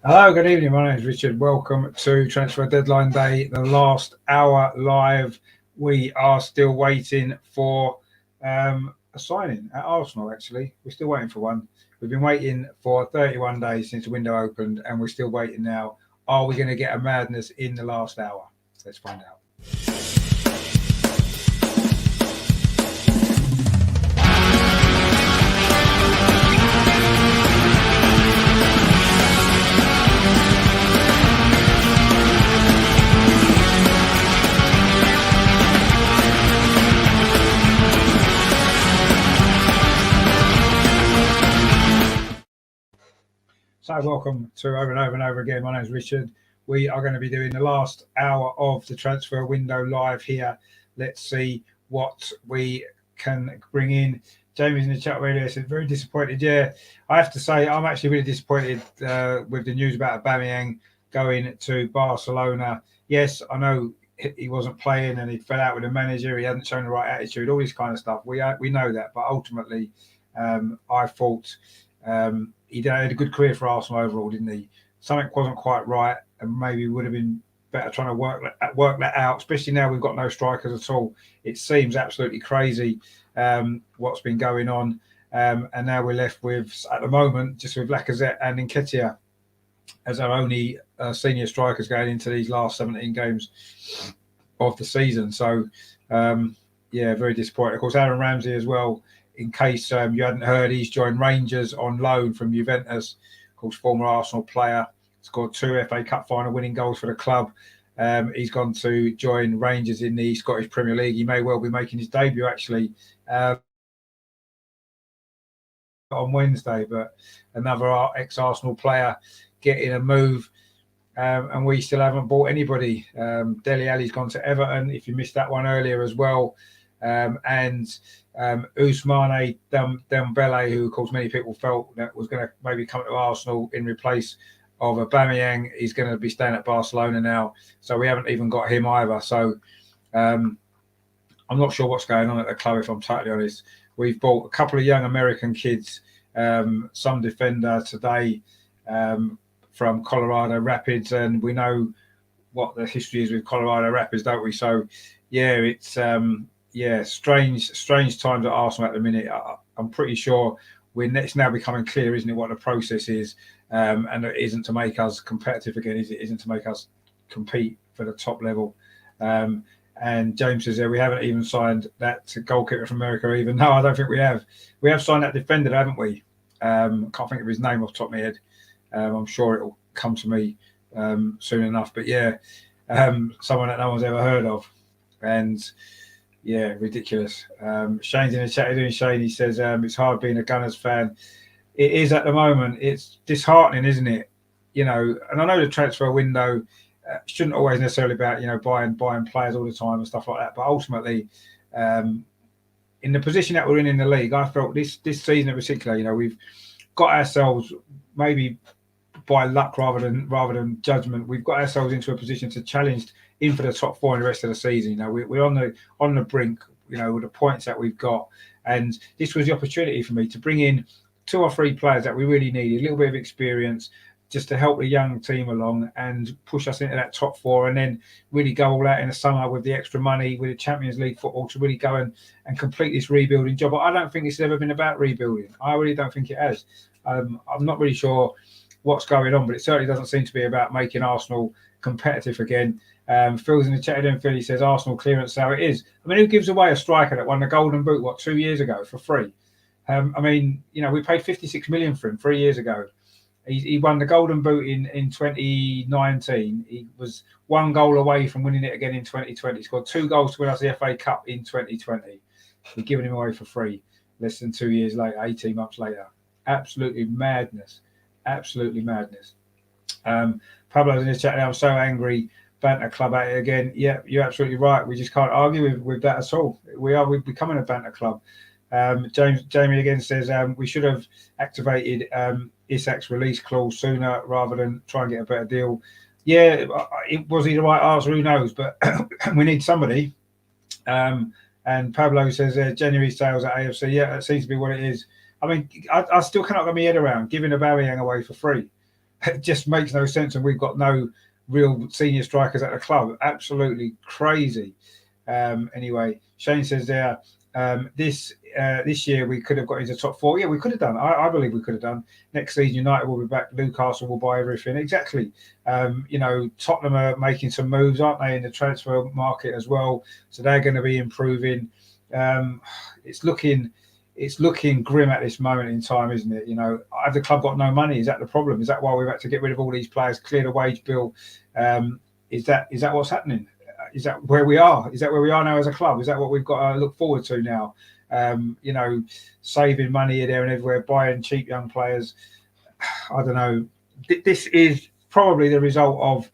Hello, good evening. My name is Richard. Welcome to Transfer Deadline Day, the last hour live. We are still waiting for a signing at Arsenal, actually. We're still waiting for one. We've been waiting for 31 days since the window opened, and we're still waiting now. Are we going to get a madness in the last hour? Let's find out. So, welcome to Over and Over and Over again. My name is Richard. We are going to be doing the last hour of the transfer window live here. Let's see what we can bring in. Jamie's in the chat radio said, very disappointed. Yeah, I have to say, I'm actually really disappointed with the news about Aubameyang going to Barcelona. Yes, I know he wasn't playing and he fell out with the manager. He hadn't shown the right attitude, all this kind of stuff. We know that. But ultimately, I thought he had a good career for Arsenal overall, didn't he? Something wasn't quite right, and maybe would have been better trying to work that out. Especially now we've got no strikers at all. It seems absolutely crazy what's been going on, and now we're left with, at the moment, just with Lacazette and Nketiah as our only senior strikers going into these last 17 games of the season. So, yeah, very disappointing. Of course, Aaron Ramsey as well. In case you hadn't heard, he's joined Rangers on loan from Juventus. Of course, former Arsenal player. Scored 2 FA Cup final winning goals for the club. He's gone to join Rangers in the Scottish Premier League. He may well be making his debut, actually, on Wednesday. But another ex-Arsenal player getting a move. And we still haven't bought anybody. Dele Alli's gone to Everton, if you missed that one earlier as well. And Ousmane Dembele, who of course many people felt that was going to maybe come to Arsenal in replace of Aubameyang, is going to be staying at Barcelona now. So we haven't even got him either. So I'm not sure what's going on at the club, if I'm totally honest. We've bought a couple of young American kids, some defender today from Colorado Rapids, and we know what the history is with Colorado Rapids, don't we? So yeah, it's strange times at Arsenal at the minute. I'm pretty sure it's now becoming clear, isn't it, what the process is, and it isn't to make us competitive again, is it? Isn't to make us compete for the top level. And James says, we haven't even signed that goalkeeper from America even. No, I don't think we have. We have signed that defender, haven't we? Can't think of his name off the top of my head. I'm sure it'll come to me soon enough. But yeah, someone that no one's ever heard of. And yeah, ridiculous. Shane's in the chat doing Shane. He says it's hard being a Gunners fan. It is at the moment. It's disheartening, isn't it? You know, and I know the transfer window shouldn't always necessarily be about buying players all the time and stuff like that. But ultimately, in the position that we're in the league, I felt this season in particular, we've got ourselves, maybe by luck rather than judgment, we've got ourselves into a position to challenge in for the top four in the rest of the season. We're on the brink, with the points that we've got, and this was the opportunity for me to bring in 2 or 3 players that we really needed, a little bit of experience, just to help the young team along and push us into that top 4, and then really go all out in the summer with the extra money, with the Champions League football, to really go and complete this rebuilding job. But I don't think it's ever been about rebuilding. I really don't think it has. I'm not really sure what's going on, but it certainly doesn't seem to be about making Arsenal competitive again. Phil's in the chat, and Phil, he says Arsenal clearance sale. It is. I mean, who gives away a striker that won the Golden Boot 2 years ago for free? I mean, we paid 56 million for him 3 years ago. He won the Golden Boot in 2019. He was 1 goal away from winning it again in 2020. He scored 2 goals to win us the FA Cup in 2020. We're giving him away for free less than 2 years later, 18 months later. Absolutely madness. Absolutely madness. Pablo's in the chat now. I'm so angry. Banter club at it again. Yeah, you're absolutely right. We just can't argue with that at all. We're becoming a banter club. Jamie again says we should have activated Isak's release clause sooner rather than try and get a better deal. Yeah, was he the right answer? Who knows? But we need somebody. And Pablo says January sales at AFC. Yeah, that seems to be what it is. I mean, I still cannot get my head around giving Aubameyang away for free. it just makes no sense, and we've got no real senior strikers at the club. Absolutely crazy. Anyway, Shane says there, this year we could have got into top 4. Yeah, we could have done. I believe we could have done. Next season, United will be back. Newcastle will buy everything. Exactly. Tottenham are making some moves, aren't they, in the transfer market as well? So they're going to be improving. It's looking grim at this moment in time, isn't it? Have the club got no money? Is that the problem? Is that why we've had to get rid of all these players, clear the wage bill? Is that what's happening? Is that where we are? Is that where we are now as a club? Is that what we've got to look forward to now? Saving money here, there, and everywhere, buying cheap young players. I don't know. This is probably the result of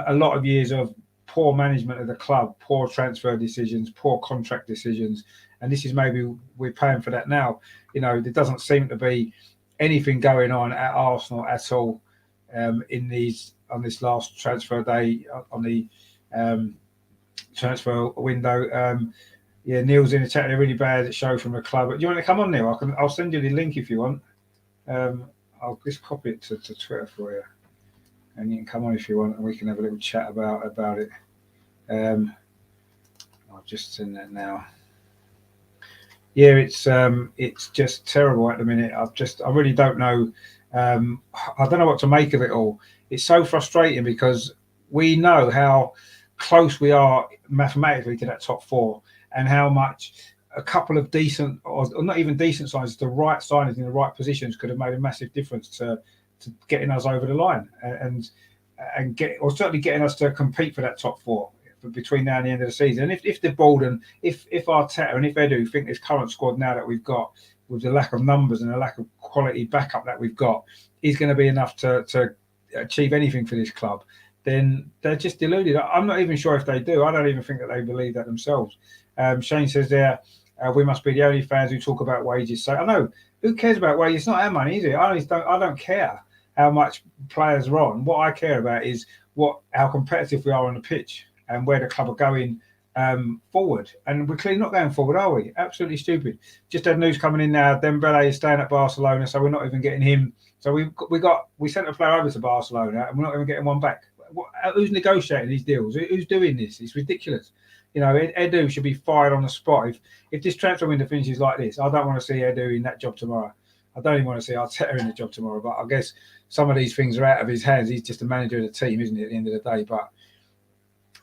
a lot of years of poor management of the club, poor transfer decisions, poor contract decisions, and this is maybe we're paying for that now. There doesn't seem to be anything going on at Arsenal at all on this last transfer day, on the transfer window. Neil's in the chat. They're really bad at show from the club. But do you want to come on, Neil? I'll send you the link if you want. I'll just copy it to Twitter for you, and you can come on if you want, and we can have a little chat about it. I'll just send that now. Yeah, it's just terrible at the minute. I really don't know. I don't know what to make of it all. It's so frustrating because we know how close we are mathematically to that top 4, and how much a couple of decent, or not even decent signings, the right signings in the right positions could have made a massive difference to getting us over the line and certainly getting us to compete for that top 4 between now and the end of the season. And if the board and if Arteta and if Edu think this current squad now that we've got, with the lack of numbers and the lack of quality backup that we've got, is going to be enough to achieve anything for this club, then they're just deluded. I'm not even sure if they do. I don't even think that they believe that themselves. Shane says there, we must be the only fans who talk about wages. So I know, who cares about wages? It's not our money, is it? I don't care how much players are on. What I care about is how competitive we are on the pitch and where the club are going forward. And we're clearly not going forward, are we? Absolutely stupid. Just had news coming in now. Dembele is staying at Barcelona, so we're not even getting him. So we sent a player over to Barcelona, and we're not even getting one back. Who's negotiating these deals? Who's doing this? It's ridiculous. Edu should be fired on the spot. If this transfer window finishes like this, I don't want to see Edu in that job tomorrow. I don't even want to see Arteta in the job tomorrow. But I guess some of these things are out of his hands. He's just a manager of the team, isn't he, at the end of the day? But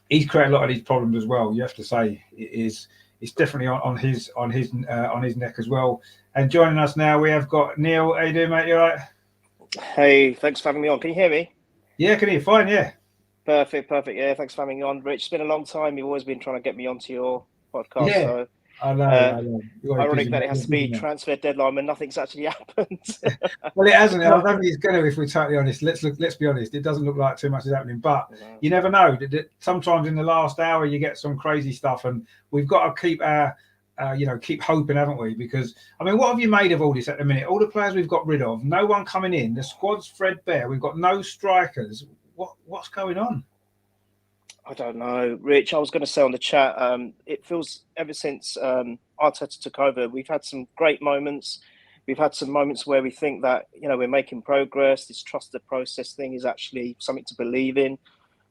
he's created a lot of these problems as well. You have to say it's definitely on his neck as well. And joining us now, we have got Neil. How you doing, mate? You all right? Hey, thanks for having me on. Can you hear me? Yeah, can you hear? Fine, yeah. Perfect. Yeah, thanks for having me on, Rich. It's been a long time. You've always been trying to get me onto your podcast. Yeah, so I know. Ironic that it has to be transfer deadline when nothing's actually happened. Well, it hasn't. I don't think it's going to, if we're totally honest. Let's be honest. It doesn't look like too much is happening, but you never know. Sometimes in the last hour you get some crazy stuff, and we've got to keep our keep hoping, haven't we? Because what have you made of all this at the minute? All the players we've got rid of, no one coming in. The squad's threadbare. We've got no strikers. What's going on? I don't know, Rich. I was going to say on the chat, it feels ever since Arteta took over, we've had some great moments. We've had some moments where we think that we're making progress. This trust the process thing is actually something to believe in.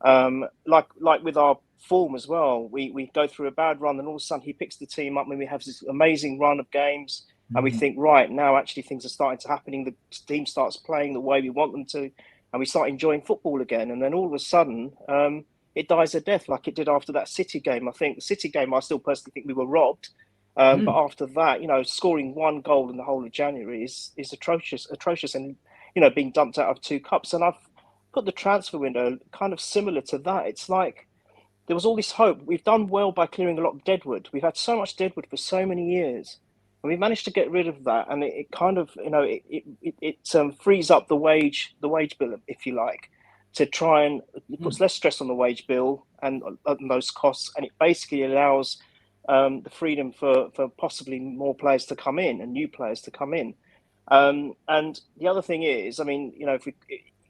Like with our form as well, we go through a bad run, and all of a sudden he picks the team up, and we have this amazing run of games, and we think, right now actually things are starting to happening. The team starts playing the way we want them to, and we start enjoying football again. And then all of a sudden, it dies a death like it did after that City game. I think the City game, I still personally think we were robbed. But after that, scoring one goal in the whole of January is atrocious, and being dumped out of 2 cups. And I've put the transfer window kind of similar to that. It's like there was all this hope. We've done well by clearing a lot of deadwood. We've had so much deadwood for so many years, and we managed to get rid of that. And it kind of it frees up the wage bill, if you like, to try and it puts less stress on the wage bill and those costs, and it basically allows the freedom for possibly more players to come in and new players to come in. And the other thing is, if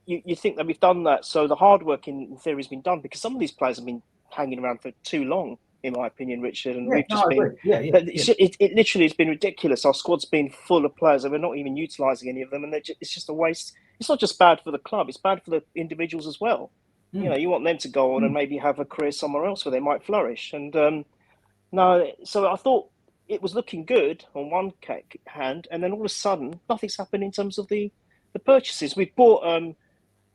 you think that we've done that, so the hard work in theory has been done, because some of these players have been hanging around for too long, in my opinion, Richard. And we've just been, it literally has been ridiculous. Our squad's been full of players, and we're not even utilising any of them, and it's just a waste. it's not just bad for the club; it's bad for the individuals as well. You know, you want them to go on and maybe have a career somewhere else where they might flourish. And no, so I thought it was looking good on one hand, and then all of a sudden, nothing's happened in terms of the purchases. We've bought an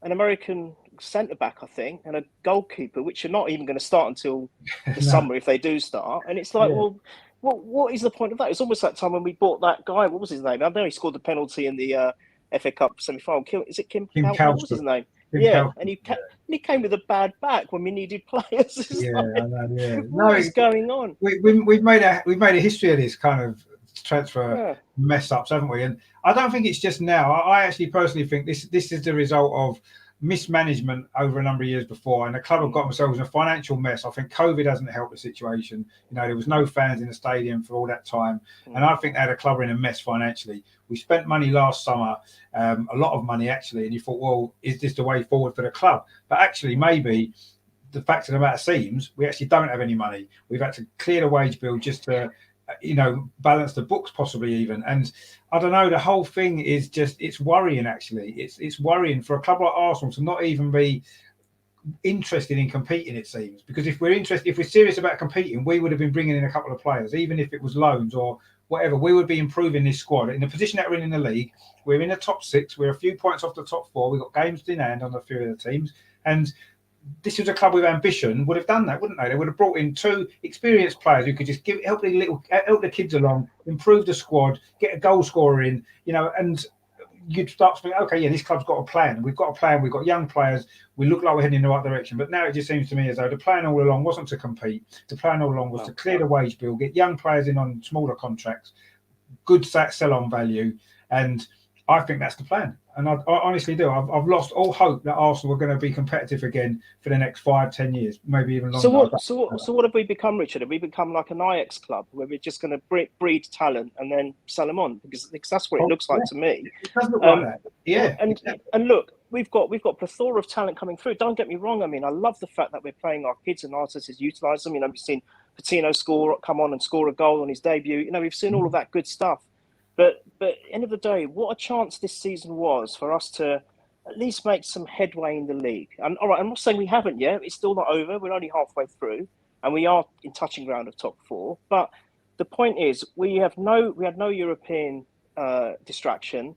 American centre back, I think, and a goalkeeper, which are not even going to start until the summer if they do start. And it's like, well, what is the point of that? It's almost that time when we bought that guy. What was his name? I know he scored the penalty in the FA Cup semi-final. Is it Kim? What was his name? And he came with a bad back when we needed players. What is going on? We've made a history of this kind of transfer mess ups, haven't we? And I don't think it's just now. I actually personally think this is the result of mismanagement over a number of years before, and the club have got themselves in a financial mess. I think COVID hasn't helped the situation. You know, there was no fans in the stadium for all that time, and I think they had a club in a mess financially. We spent money last summer, a lot of money actually, and you thought, well, is this the way forward for the club? But actually, maybe the fact of the matter seems we actually don't have any money. We've had to clear the wage bill just to, balance the books possibly even. And I don't know, the whole thing is just, it's worrying actually. It's worrying for a club like Arsenal to not even be interested in competing, it seems, because if we're serious about competing, we would have been bringing in a couple of players, even if it was loans or whatever. We would be improving this squad in the position that we're in the league. We're in the top 6, we're a few points off the top 4, we've got games in hand on a few of the teams, and this was a club with ambition would have done that, wouldn't they? They would have brought in 2 experienced players who could just help the kids along, improve the squad, get a goal scorer in, and you'd start to think, okay, yeah, this club's got a plan. We've got a plan. We've got young players. We look like we're heading in the right direction. But now it just seems to me as though the plan all along wasn't to compete. The plan all along was to clear the wage bill, get young players in on smaller contracts, good sell-on value, and I think that's the plan. And I honestly do. I've lost all hope that Arsenal are going to be competitive again for the next 5-10 years, maybe even longer. So what have we become, Richard? Have we become like an Ajax club where we're just going to breed talent and then sell them on? Because that's what it looks like to me. It does look like that. Yeah. And look, we've got plethora of talent coming through. Don't get me wrong. I mean, I love the fact that we're playing our kids and Arteta's utilised them. We've seen Patino come on and score a goal on his debut. We've seen all of that good stuff. But at the end of the day, what a chance this season was for us to at least make some headway in the league. And all right, I'm not saying we haven't yet. It's still not over. We're only halfway through, and we are in touching ground of top 4. But the point is, we had no European distraction.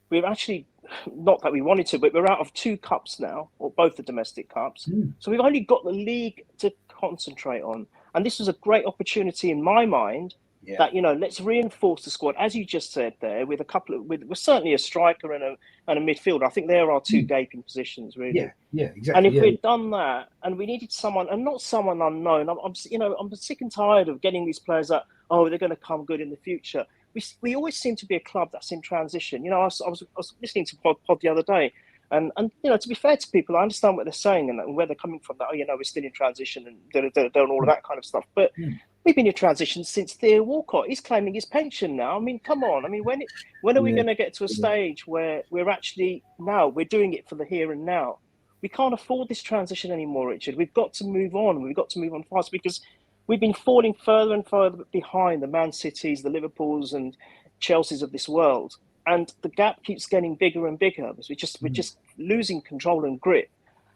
We've actually, not that we wanted to, but we're out of 2 cups now, or both the domestic cups. So we've only got the league to concentrate on. And this was a great opportunity in my mind. That let's reinforce the squad, as you just said there, with we're certainly a striker and a midfielder. I think there are 2 gaping positions, really. Yeah, exactly. And if we'd done that, and we needed someone, and not someone unknown, I'm sick and tired of getting these players that they're going to come good in the future. We always seem to be a club that's in transition. I was listening to pod the other day, and to be fair to people, I understand what they're saying and where they're coming from. That we're still in transition and they're all of that kind of stuff, but. We've been in transition since Theo Walcott. He's claiming his pension now. I mean, come on. I mean, when are we going to get to a stage where we're actually we're doing it for the here and now? We can't afford this transition anymore, Richard. We've got to move on. We've got to move on fast because we've been falling further and further behind the Man Cities, the Liverpools and Chelseas of this world. And the gap keeps getting bigger and bigger because we're just losing control and grit.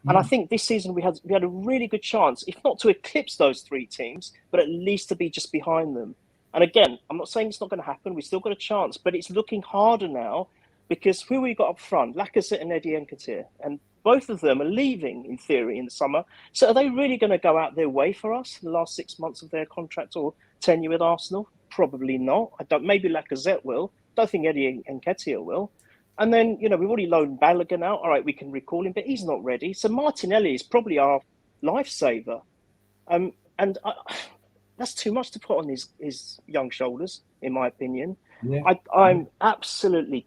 And I think this season we had a really good chance, if not to eclipse those 3 teams, but at least to be just behind them. And again, I'm not saying it's not going to happen. We've still got a chance, but it's looking harder now because who we got up front, Lacazette and Eddie Nketiah, and both of them are leaving in theory in the summer. So are they really going to go out their way for us in the last 6 months of their contract or tenure with Arsenal? Probably not. Maybe Lacazette will. Don't think Eddie Nketiah will. And then, we've already loaned Balogun out. All right, we can recall him, but he's not ready. So Martinelli is probably our lifesaver. That's too much to put on his young shoulders, in my opinion. Yeah. I'm absolutely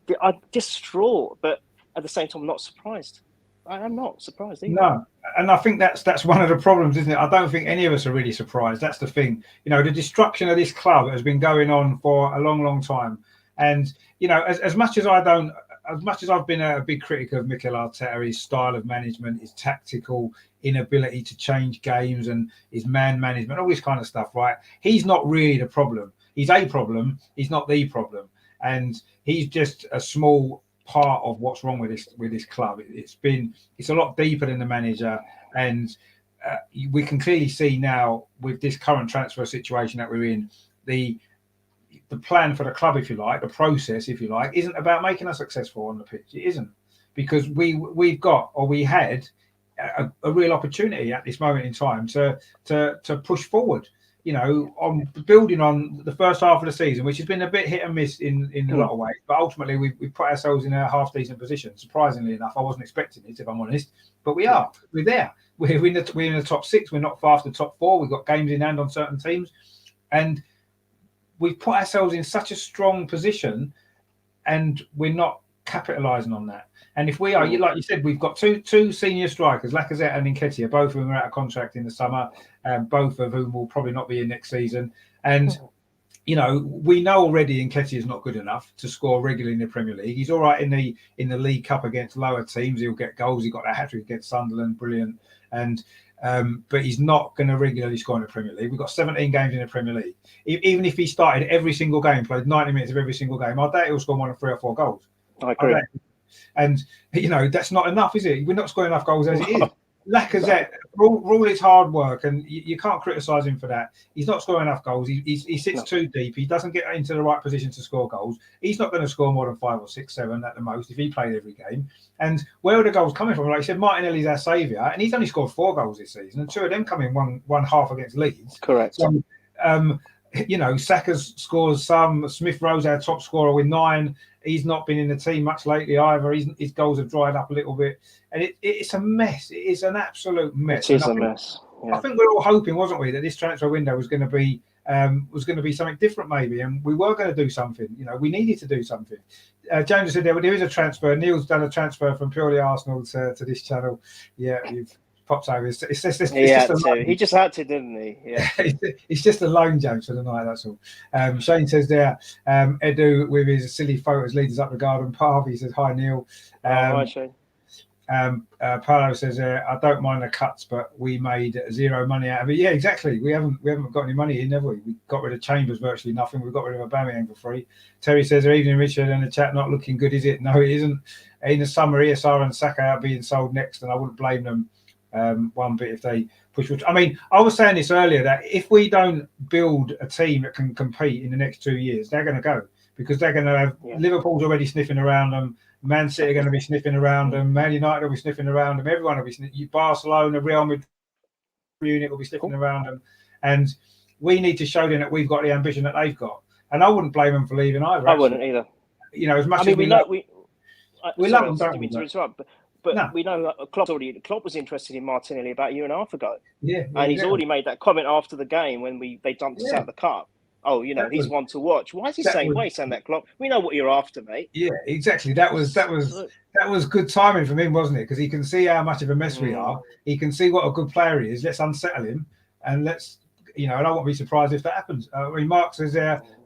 distraught, but at the same time, I'm not surprised. I'm not surprised either. No, and I think that's one of the problems, isn't it? I don't think any of us are really surprised. That's the thing. The destruction of this club has been going on for a long, long time. And, as much as I've been a big critic of Mikel Arteta, his style of management, his tactical inability to change games and his man management, all this kind of stuff, right? He's not really the problem. He's a problem. He's not the problem. And he's just a small part of what's wrong with this club. It's a lot deeper than the manager, and we can clearly see now with this current transfer situation that we're in, the plan for the club, if you like, the process, if you like, isn't about making us successful on the pitch. It isn't, because we had a real opportunity at this moment in time to push forward. On building on the first half of the season, which has been a bit hit and miss in a lot of ways, but ultimately we put ourselves in a half decent position. Surprisingly enough, I wasn't expecting it, if I'm honest, but we're there. We're in the top 6. We're not far off the top 4. We've got games in hand on certain teams, and we've put ourselves in such a strong position, and we're not capitalising on that. And if we are, like you said, we've got two senior strikers, Lacazette and Nketiah. Both of them are out of contract in the summer, both of whom will probably not be in next season. And we know already Nketiah is not good enough to score regularly in the Premier League. He's all right in the League Cup against lower teams. He'll get goals. He got a hat-trick against Sunderland, brilliant. And but he's not going to regularly score in the Premier League. We've got 17 games in the Premier League. Even if he started every single game, played 90 minutes of every single game, I doubt he'll score more than 3 or 4 goals. I agree. And that's not enough, is it? We're not scoring enough goals as it is. Lacazette, for all his hard work, and you can't criticise him for that. He's not scoring enough goals. He sits too deep. He doesn't get into the right position to score goals. He's not going to score more than 5 or 6, 7 at the most if he played every game. And where are the goals coming from? Like you said, Martinelli's our saviour, and he's only scored 4 goals this season, and 2 of them come in one half against Leeds. Correct. So, Saka's scores some. Smith Rowe's our top scorer with 9. He's not been in the team much lately either. His goals have dried up a little bit, and it's a mess. It is an absolute mess. It is a mess. Yeah. I think we're all hoping, wasn't we, that this transfer window was going to be something different, maybe, and we were going to do something. We needed to do something. James said there is a transfer. Neil's done a transfer from Purely Arsenal to this channel. Yeah, you've popped over. He just had to, didn't he? Yeah. It's just a loan, James, for the night. That's all. Shane says there, Edu with his silly photos leads us up the garden path. He says hi, Neil. Hi, Shane. Paolo says I don't mind the cuts, but we made 0 money out of it. Yeah, exactly. We haven't got any money in, have we? We got rid of Chambers, virtually nothing. We got rid of Aubameyang for free. Terry says, "Evening, Richard," and the chat, not looking good, is it? No, it isn't. In the summer, ESR and Saka are being sold next, and I wouldn't blame them one bit if they push. I mean, I was saying this earlier, that if we don't build a team that can compete in the next 2 years, they're going to go, because they're going to have Liverpool's already sniffing around them. Man City are going to be sniffing around them. Man United will be sniffing around them. Everyone will be sniffing. Barcelona, Real Madrid unit will be sniffing around them. And we need to show them that we've got the ambition that they've got. And I wouldn't blame them for leaving either. I wouldn't either. As much as we love them, don't we? But we know Klopp was interested in Martinelli about a year and a half ago. Yeah, and he's already made that comment after the game when they dumped us out of the cup. Oh, he's one to watch. Why is he saying that, Klopp? We know what you're after, mate. Yeah, exactly. That was good timing from him, wasn't it? Because he can see how much of a mess we are. He can see what a good player he is. Let's unsettle him, and let's. And I won't be surprised if that happens. Mark says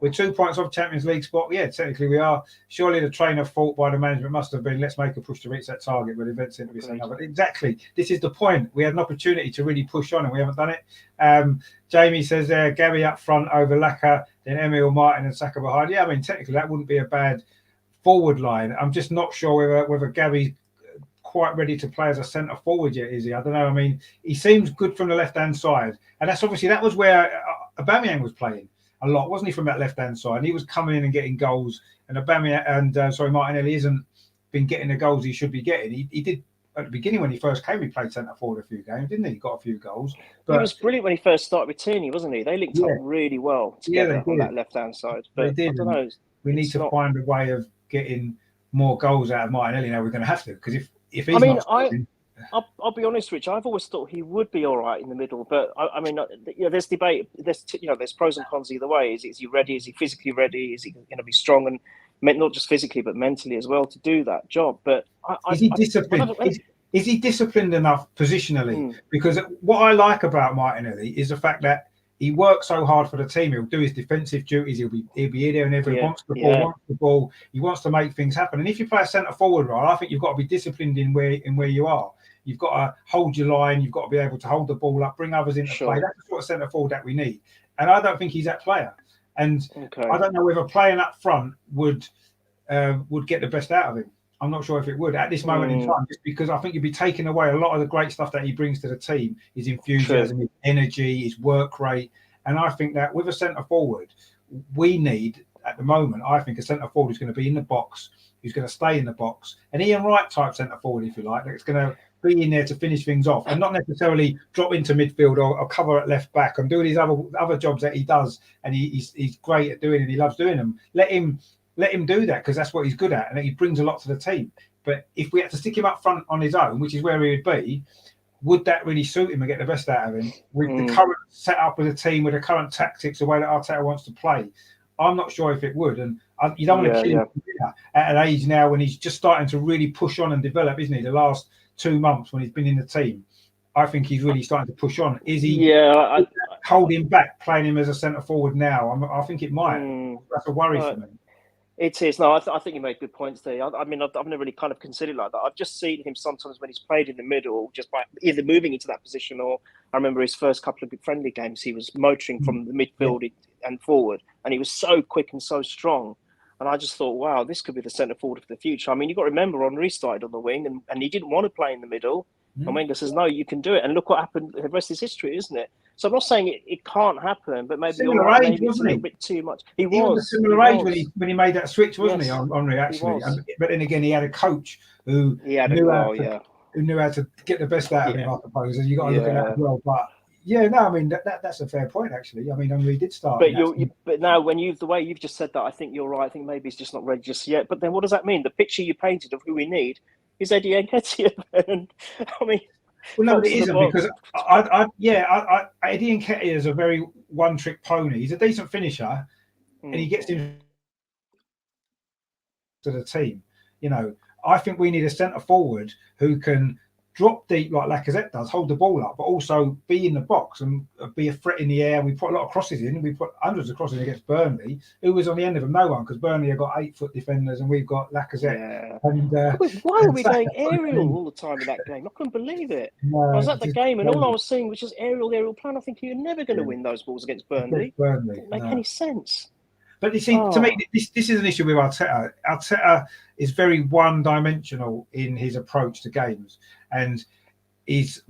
we're 2 points off Champions League spot. Yeah, technically we are. Surely the trainer fault by the management must have been, let's make a push to reach that target, but events seem to be saying no. But exactly, this is the point. We had an opportunity to really push on and we haven't done it. Jamie says Gabby up front over Laka, then Emil, Martin and Saka behind. Yeah, I mean, technically that wouldn't be a bad forward line. I'm just not sure whether Gabby's quite ready to play as a centre forward yet, is he? I don't know. I mean, he seems good from the left-hand side. And that was where Aubameyang was playing a lot, wasn't he, from that left-hand side? And he was coming in and getting goals. And Martinelli hasn't been getting the goals he should be getting. He did at the beginning when he first came, he played centre forward a few games, didn't he? He got a few goals. But he was brilliant when he first started with Tierney, wasn't he? They linked up really well together on that left-hand side. But they did. I don't know. We need to find a way of getting more goals out of Martinelli. Now we're going to have to, because if he's I'll be honest, Rich. I've always thought he would be all right in the middle, but I mean, there's debate. There's pros and cons either way. Is he ready? Is he physically ready? Is he going to be strong and not just physically but mentally as well to do that job? But is he disciplined? Is he disciplined enough positionally? Because what I like about Martinelli is the fact that he works so hard for the team. He'll do his defensive duties. He'll be here, there, and everywhere. He wants the ball. He wants to make things happen. And if you play a centre forward role, I think you've got to be disciplined in where you are. You've got to hold your line. You've got to be able to hold the ball up, bring others into play. That's the sort of centre forward that we need. And I don't think he's that player. And I don't know whether playing up front would get the best out of him. I'm not sure if it would at this moment in time, just because I think you'd be taking away a lot of the great stuff that he brings to the team, his enthusiasm, his energy, his work rate. And I think that with a centre forward, we need at the moment, I think, a centre forward who's going to be in the box, who's going to stay in the box, an Ian Wright type centre forward, if you like, that's going to be in there to finish things off and not necessarily drop into midfield or cover at left back and do these other jobs that he does. And he's great at doing and he loves doing them. Let him do that, because that's what he's good at and he brings a lot to the team. But if we had to stick him up front on his own, which is where he would be, would that really suit him and get the best out of him with the current setup of the team, with the current tactics, the way that Arteta wants to play? I'm not sure if it would. And you don't want to kill him at an age now when he's just starting to really push on and develop, isn't he? The last 2 months when he's been in the team, I think he's really starting to push on. Is he holding back playing him as a centre forward now? I think it might. That's a worry for me. It is. No, I think you make good points there. I mean, I've never really kind of considered like that. I've just seen him sometimes when he's played in the middle, just by either moving into that position, or I remember his first couple of friendly games, he was motoring from the midfield and forward, and he was so quick and so strong. And I just thought, wow, this could be the centre forward for the future. I mean, you've got to remember, Henry started on the wing, and he didn't want to play in the middle. And Wenger says, no, you can do it. And look what happened. The rest is history, isn't it? So I'm not saying it can't happen, but maybe similar age, maybe it's a little bit too much. He was a similar age when he made that switch, wasn't he, Henry, actually? But then again, he had a coach who knew how to get the best out of him, I suppose. And you got to look at that as well. But I mean that's a fair point, actually. I mean, Henry did start. But now, the way you've just said that, I think you're right. I think maybe he's just not ready just yet. But then, what does that mean? The picture you painted of who we need is Eddie Nketiah. And I mean, well, no, it isn't, because Eddie Nketiah is a very one-trick pony. He's a decent finisher, and he gets him to the team. You know, I think we need a centre forward who can drop deep like Lacazette does, hold the ball up, but also be in the box and be a threat in the air. We put a lot of crosses in. We put hundreds of crosses against Burnley, who was on the end of them. No one, because Burnley have got 8-foot defenders and we've got Lacazette. Yeah. And, why were we going aerial all the time in that game? I couldn't believe it. No, I was at the game and all I was seeing was just aerial plan. I think you're never going to win those balls against Burnley. It didn't make any sense. But you see, to me, this is an issue with Arteta. Arteta is very one-dimensional in his approach to games, and he's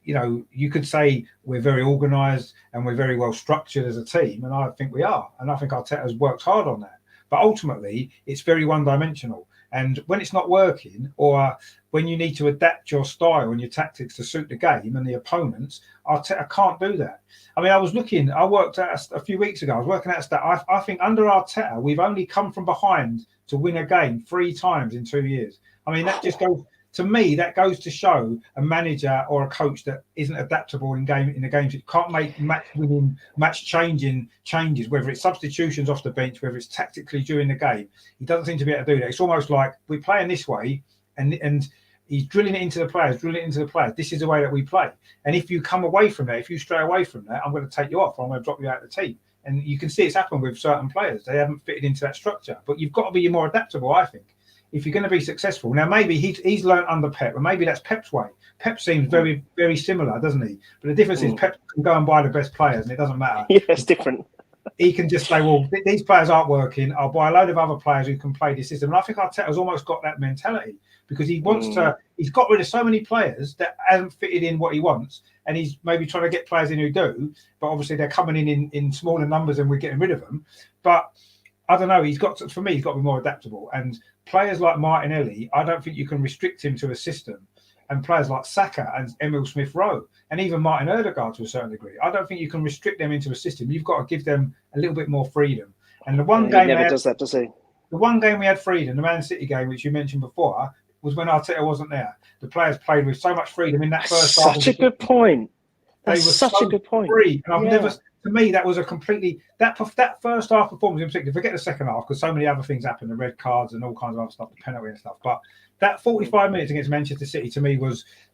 you could say we're very organised and we're very well structured as a team, and I think we are, and I think Arteta has worked hard on that. But ultimately, it's very one-dimensional, and when it's not working, or when you need to adapt your style and your tactics to suit the game and the opponents, Arteta can't do that. I mean, I worked out a few weeks ago, I was working out a stat. I think under Arteta, we've only come from behind to win a game 3 times in 2 years. I mean, that just goes, to me, that goes to show a manager or a coach that isn't adaptable in the games. It can't make match-changing changes, whether it's substitutions off the bench, whether it's tactically during the game. He doesn't seem to be able to do that. It's almost like we're playing this way, and he's drilling it into the players. This is the way that we play. And if you come away from that, if you stray away from that, I'm going to take you off. I'm going to drop you out of the team. And you can see it's happened with certain players. They haven't fitted into that structure. But you've got to be more adaptable, I think, if you're going to be successful. Now, maybe he's learned under Pep, and maybe that's Pep's way. Pep seems very, very similar, doesn't he? But the difference is Pep can go and buy the best players, and it doesn't matter. Yeah, it's different. He can just say, well, these players aren't working. I'll buy a load of other players who can play this system. And I think Arteta's almost got that mentality, because he wants to. He's got rid of so many players that haven't fitted in what he wants, and he's maybe trying to get players in who do. But obviously, they're coming in smaller numbers, and we're getting rid of them. But I don't know. He's got to be more adaptable. And players like Martinelli, I don't think you can restrict him to a system. And players like Saka and Emile Smith-Rowe, and even Martin Odegaard to a certain degree, I don't think you can restrict them into a system. You've got to give them a little bit more freedom. And the one game never does that, does he? The one game we had freedom, the Man City game, which you mentioned before, was when Arteta wasn't there. The players played with so much freedom in that first half. Such a good point. That's such a good point. Free. And I've never, to me, that was a completely that first half performance in particular. Forget the second half, because so many other things happened, the red cards and all kinds of other stuff, the penalty and stuff. But that 45 minutes against Manchester City, to me,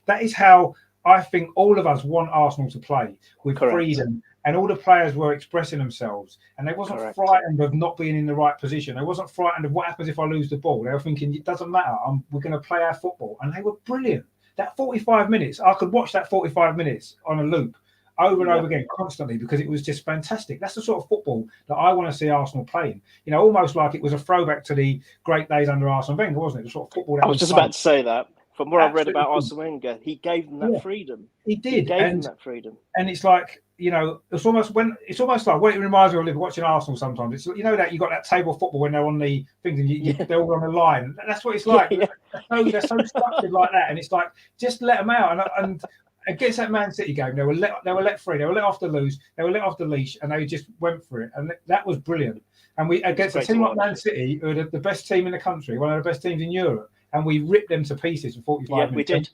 that is how I think all of us want Arsenal to play, with freedom. And all the players were expressing themselves, and they wasn't frightened of not being in the right position. They wasn't frightened of what happens if I lose the ball. They were thinking, it doesn't matter. We're going to play our football. And they were brilliant. That 45 minutes, I could watch that 45 minutes on a loop over and over again, constantly, because it was just fantastic. That's the sort of football that I want to see Arsenal playing. You know, almost like it was a throwback to the great days under Arsene Wenger, wasn't it? The sort of football that I was just about to say that. From what I've read about Arsene Wenger, he gave them that freedom. He did. He gave them that freedom. And it's like, you know, it's almost like what it reminds me of watching Arsenal sometimes. It's, you know, that you got that table football when they're on the things and they're all on the line. That's what it's like. They're so structured like that, and it's like, just let them out. And against that Man City game, they were let free. They were let off the loose. They were let off the leash, and they just went for it. And that was brilliant. And we, against a team like Man City, who are the best team in the country, one of the best teams in Europe, and we ripped them to pieces for 45 minutes. We did.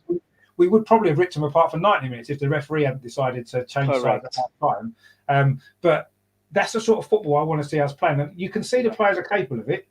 We would probably have ripped them apart for 90 minutes if the referee hadn't decided to change sides at that time. But that's the sort of football I want to see us playing. And you can see the players are capable of it.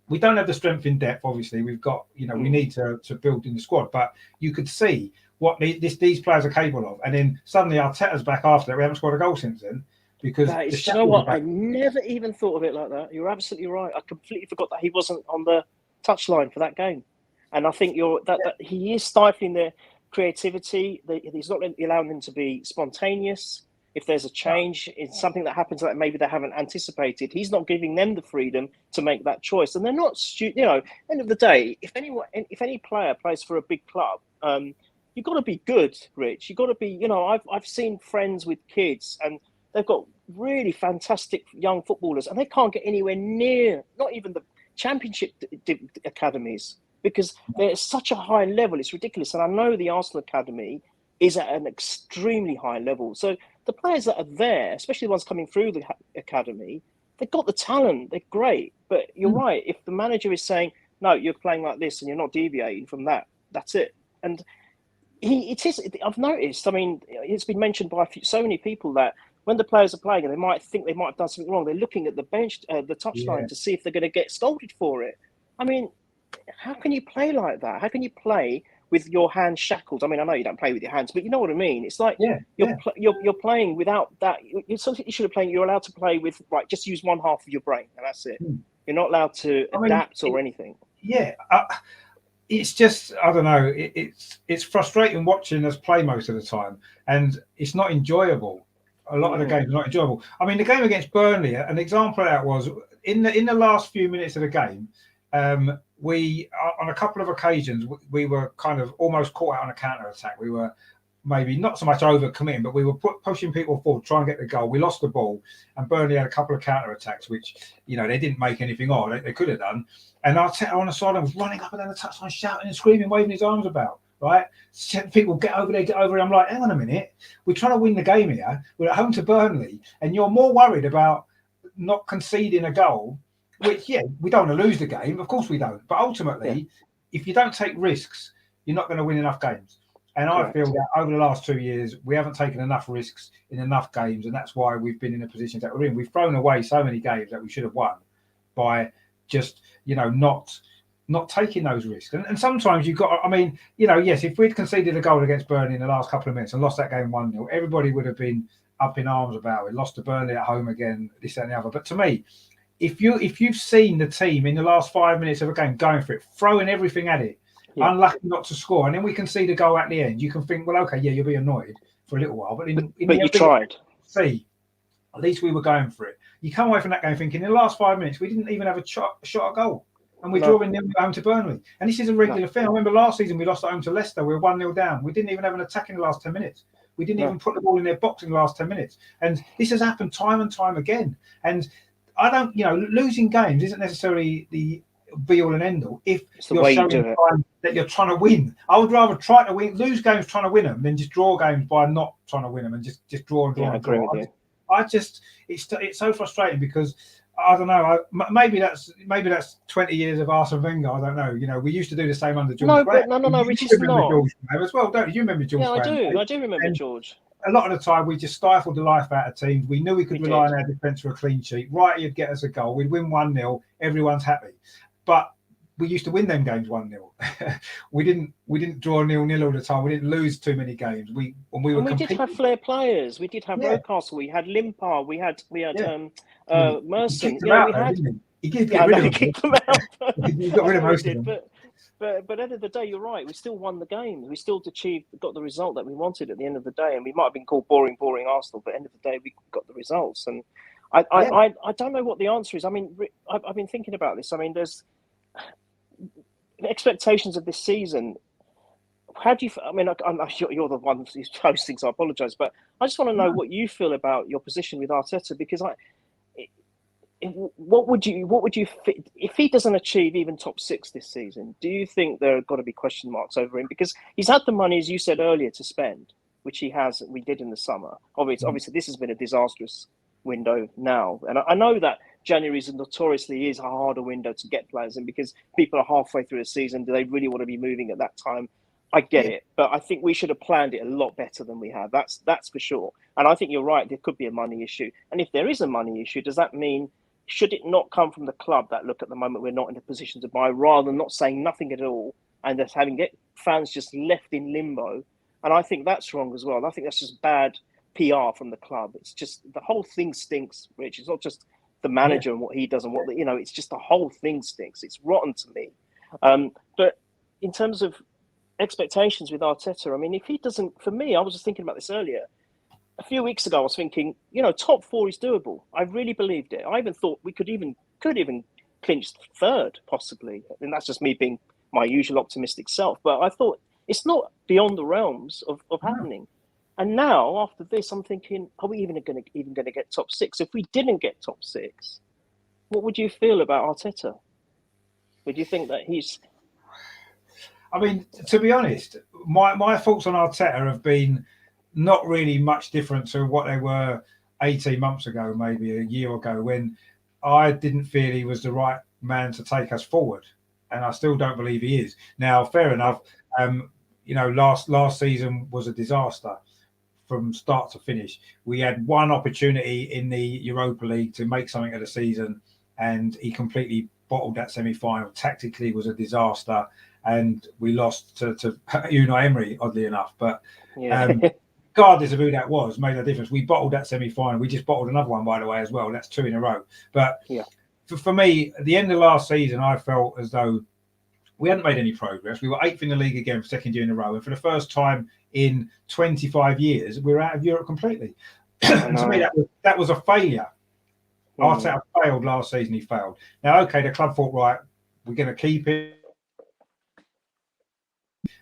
We don't have the strength in depth, obviously. We've got, you know, we need to build in the squad. But you could see what these players are capable of. And then suddenly Arteta's back after that. We haven't scored a goal since then. Because you know what? I never even thought of it like that. You're absolutely right. I completely forgot that he wasn't on the touchline for that game. And I think that he is stifling their creativity. He's not allowing them to be spontaneous. If there's a change, it's something that happens that maybe they haven't anticipated. He's not giving them the freedom to make that choice. And they're not, you know, end of the day, if any player plays for a big club, you've got to be good, Rich. You've got to be, you know, I've seen friends with kids and they've got really fantastic young footballers and they can't get anywhere near, not even the championship academies, because they're at such a high level. It's ridiculous. And I know the Arsenal Academy is at an extremely high level. So the players that are there, especially the ones coming through the academy, they've got the talent. They're great. But you're right. If the manager is saying, no, you're playing like this and you're not deviating from that, that's it. And I've noticed, I mean, it's been mentioned by so many people that when the players are playing and they might think they might have done something wrong, they're looking at the bench, the touchline to see if they're going to get scolded for it. I mean, how can you play like that? How can you play with your hands shackled? I mean, I know you don't play with your hands, but you know what I mean. It's like you're playing without that. You should have played. You're allowed to play with just use one half of your brain, and that's it. You're not allowed to adapt or anything. Yeah, it's just, I don't know. It's frustrating watching us play most of the time, and it's not enjoyable. A lot of the games are not enjoyable. I mean, the game against Burnley, an example of that was in the last few minutes of the game. We, on a couple of occasions, we were kind of almost caught out on a counter attack. We were maybe not so much over committing, but we were pushing people forward, trying to get the goal. We lost the ball, and Burnley had a couple of counter attacks, which, you know, they didn't make anything of. They could have done. And Arteta on the sideline was running up and down the touchline, shouting and screaming, waving his arms about. Right? People get over there, get over there. I'm like, hang on a minute. We're trying to win the game here. We're at home to Burnley, and you're more worried about not conceding a goal. Which, we don't want to lose the game. Of course we don't. But ultimately, if you don't take risks, you're not going to win enough games. And I feel that over the last 2 years, we haven't taken enough risks in enough games. And that's why we've been in the positions that we're in. We've thrown away so many games that we should have won by just, you know, not taking those risks. And sometimes you've got, I mean, you know, yes, if we'd conceded a goal against Burnley in the last couple of minutes and lost that game 1-0, everybody would have been up in arms about it. Lost to Burnley at home again, this, that, and the other. But to me, if you've seen the team in the last 5 minutes of a game going for it, throwing everything at it, unlucky not to score, and then we can see the goal at the end, you can think, well, okay, you'll be annoyed for a little while, but you tried. See, at least we were going for it. You come away from that game thinking, in the last 5 minutes, we didn't even have a shot at goal, and we're drawing them home to Burnley. And this is a regular thing. I remember last season we lost at home to Leicester. We were 1-0 down. We didn't even have an attack in the last 10 minutes. We didn't even put the ball in their box in the last 10 minutes. And this has happened time and time again. And I don't, you know, losing games isn't necessarily the be all and end all. If you're showing that you're trying to win, I would rather try to lose games trying to win them than just draw games by not trying to win them and just draw and draw. Yeah, and draw. I agree with you. I just, it's so frustrating because I don't know. Maybe that's 20 years of Arsene Wenger. I don't know. You know, we used to do the same under George. No, Rich, it's not. George as well, don't you? You remember George? Yeah, I do remember George. A lot of the time, we just stifled the life out of teams. We knew we could rely on our defence for a clean sheet. Right, you'd get us a goal. We'd win 1-0. Everyone's happy. But we used to win them games 1-0. we didn't draw 0-0 all the time. We didn't lose too many games. We did have flair players. We did have Rocastle. We had Limpar. We had Merson. He kicked them out. He kicked them out. He got rid of most of them. But at the end of the day, you're right. We still won the game. We still got the result that we wanted at the end of the day. And we might have been called boring Arsenal, but at the end of the day, we got the results. And I don't know what the answer is. I mean, I've been thinking about this. I mean, there's expectations of this season. How do you? I mean, I'm sure you're the one who's hosting, so I apologise. But I just want to know what you feel about your position with Arteta, because what would you if he doesn't achieve even top 6 this season? Do you think there are got to be question marks over him, because he's had the money, as you said earlier, to spend, which we did in the summer. Obviously, this has been a disastrous window now, and I know that January notoriously is a harder window to get players in, because people are halfway through the season. Do they really want to be moving at that time? I get it, but I think we should have planned it a lot better than we have. That's for sure. And I think you're right. There could be a money issue, and if there is a money issue, does that mean, should it not come from the club that look, at the moment we're not in a position to buy, rather than not saying nothing at all and just having fans just left in limbo? And I think that's wrong as well. I think that's just bad PR from the club. It's just, the whole thing stinks, Rich. It's not just the manager and what he does and it's just the whole thing stinks. It's rotten to me. But in terms of expectations with Arteta, I mean, if he doesn't, for me, I was just thinking about this earlier. A few weeks ago, I was thinking, top 4 is doable. I really believed it. I even thought we could even clinch 3rd, possibly. And that's just me being my usual optimistic self. But I thought it's not beyond the realms of happening. And now, after this, I'm thinking, are we even going to get top 6? If we didn't get top 6, what would you feel about Arteta? Would you think that he's... I mean, to be honest, my thoughts on Arteta have been not really much different to what they were 18 months ago, maybe a year ago, when I didn't feel he was the right man to take us forward. And I still don't believe he is. Now, fair enough. Last season was a disaster from start to finish. We had one opportunity in the Europa League to make something of the season, and he completely bottled that semi-final. Tactically was a disaster, and we lost to Unai Emery, oddly enough. But regardless of who that was, made no difference. We bottled that semi-final. We just bottled another one, by the way, as well. That's 2 in a row. But for me, at the end of last season, I felt as though we hadn't made any progress. We were 8th in the league again for 2nd year in a row. And for the first time in 25 years, we were out of Europe completely. And to me, that was a failure. Arteta failed last season. He failed. Now, okay, the club thought, right, we're going to keep it.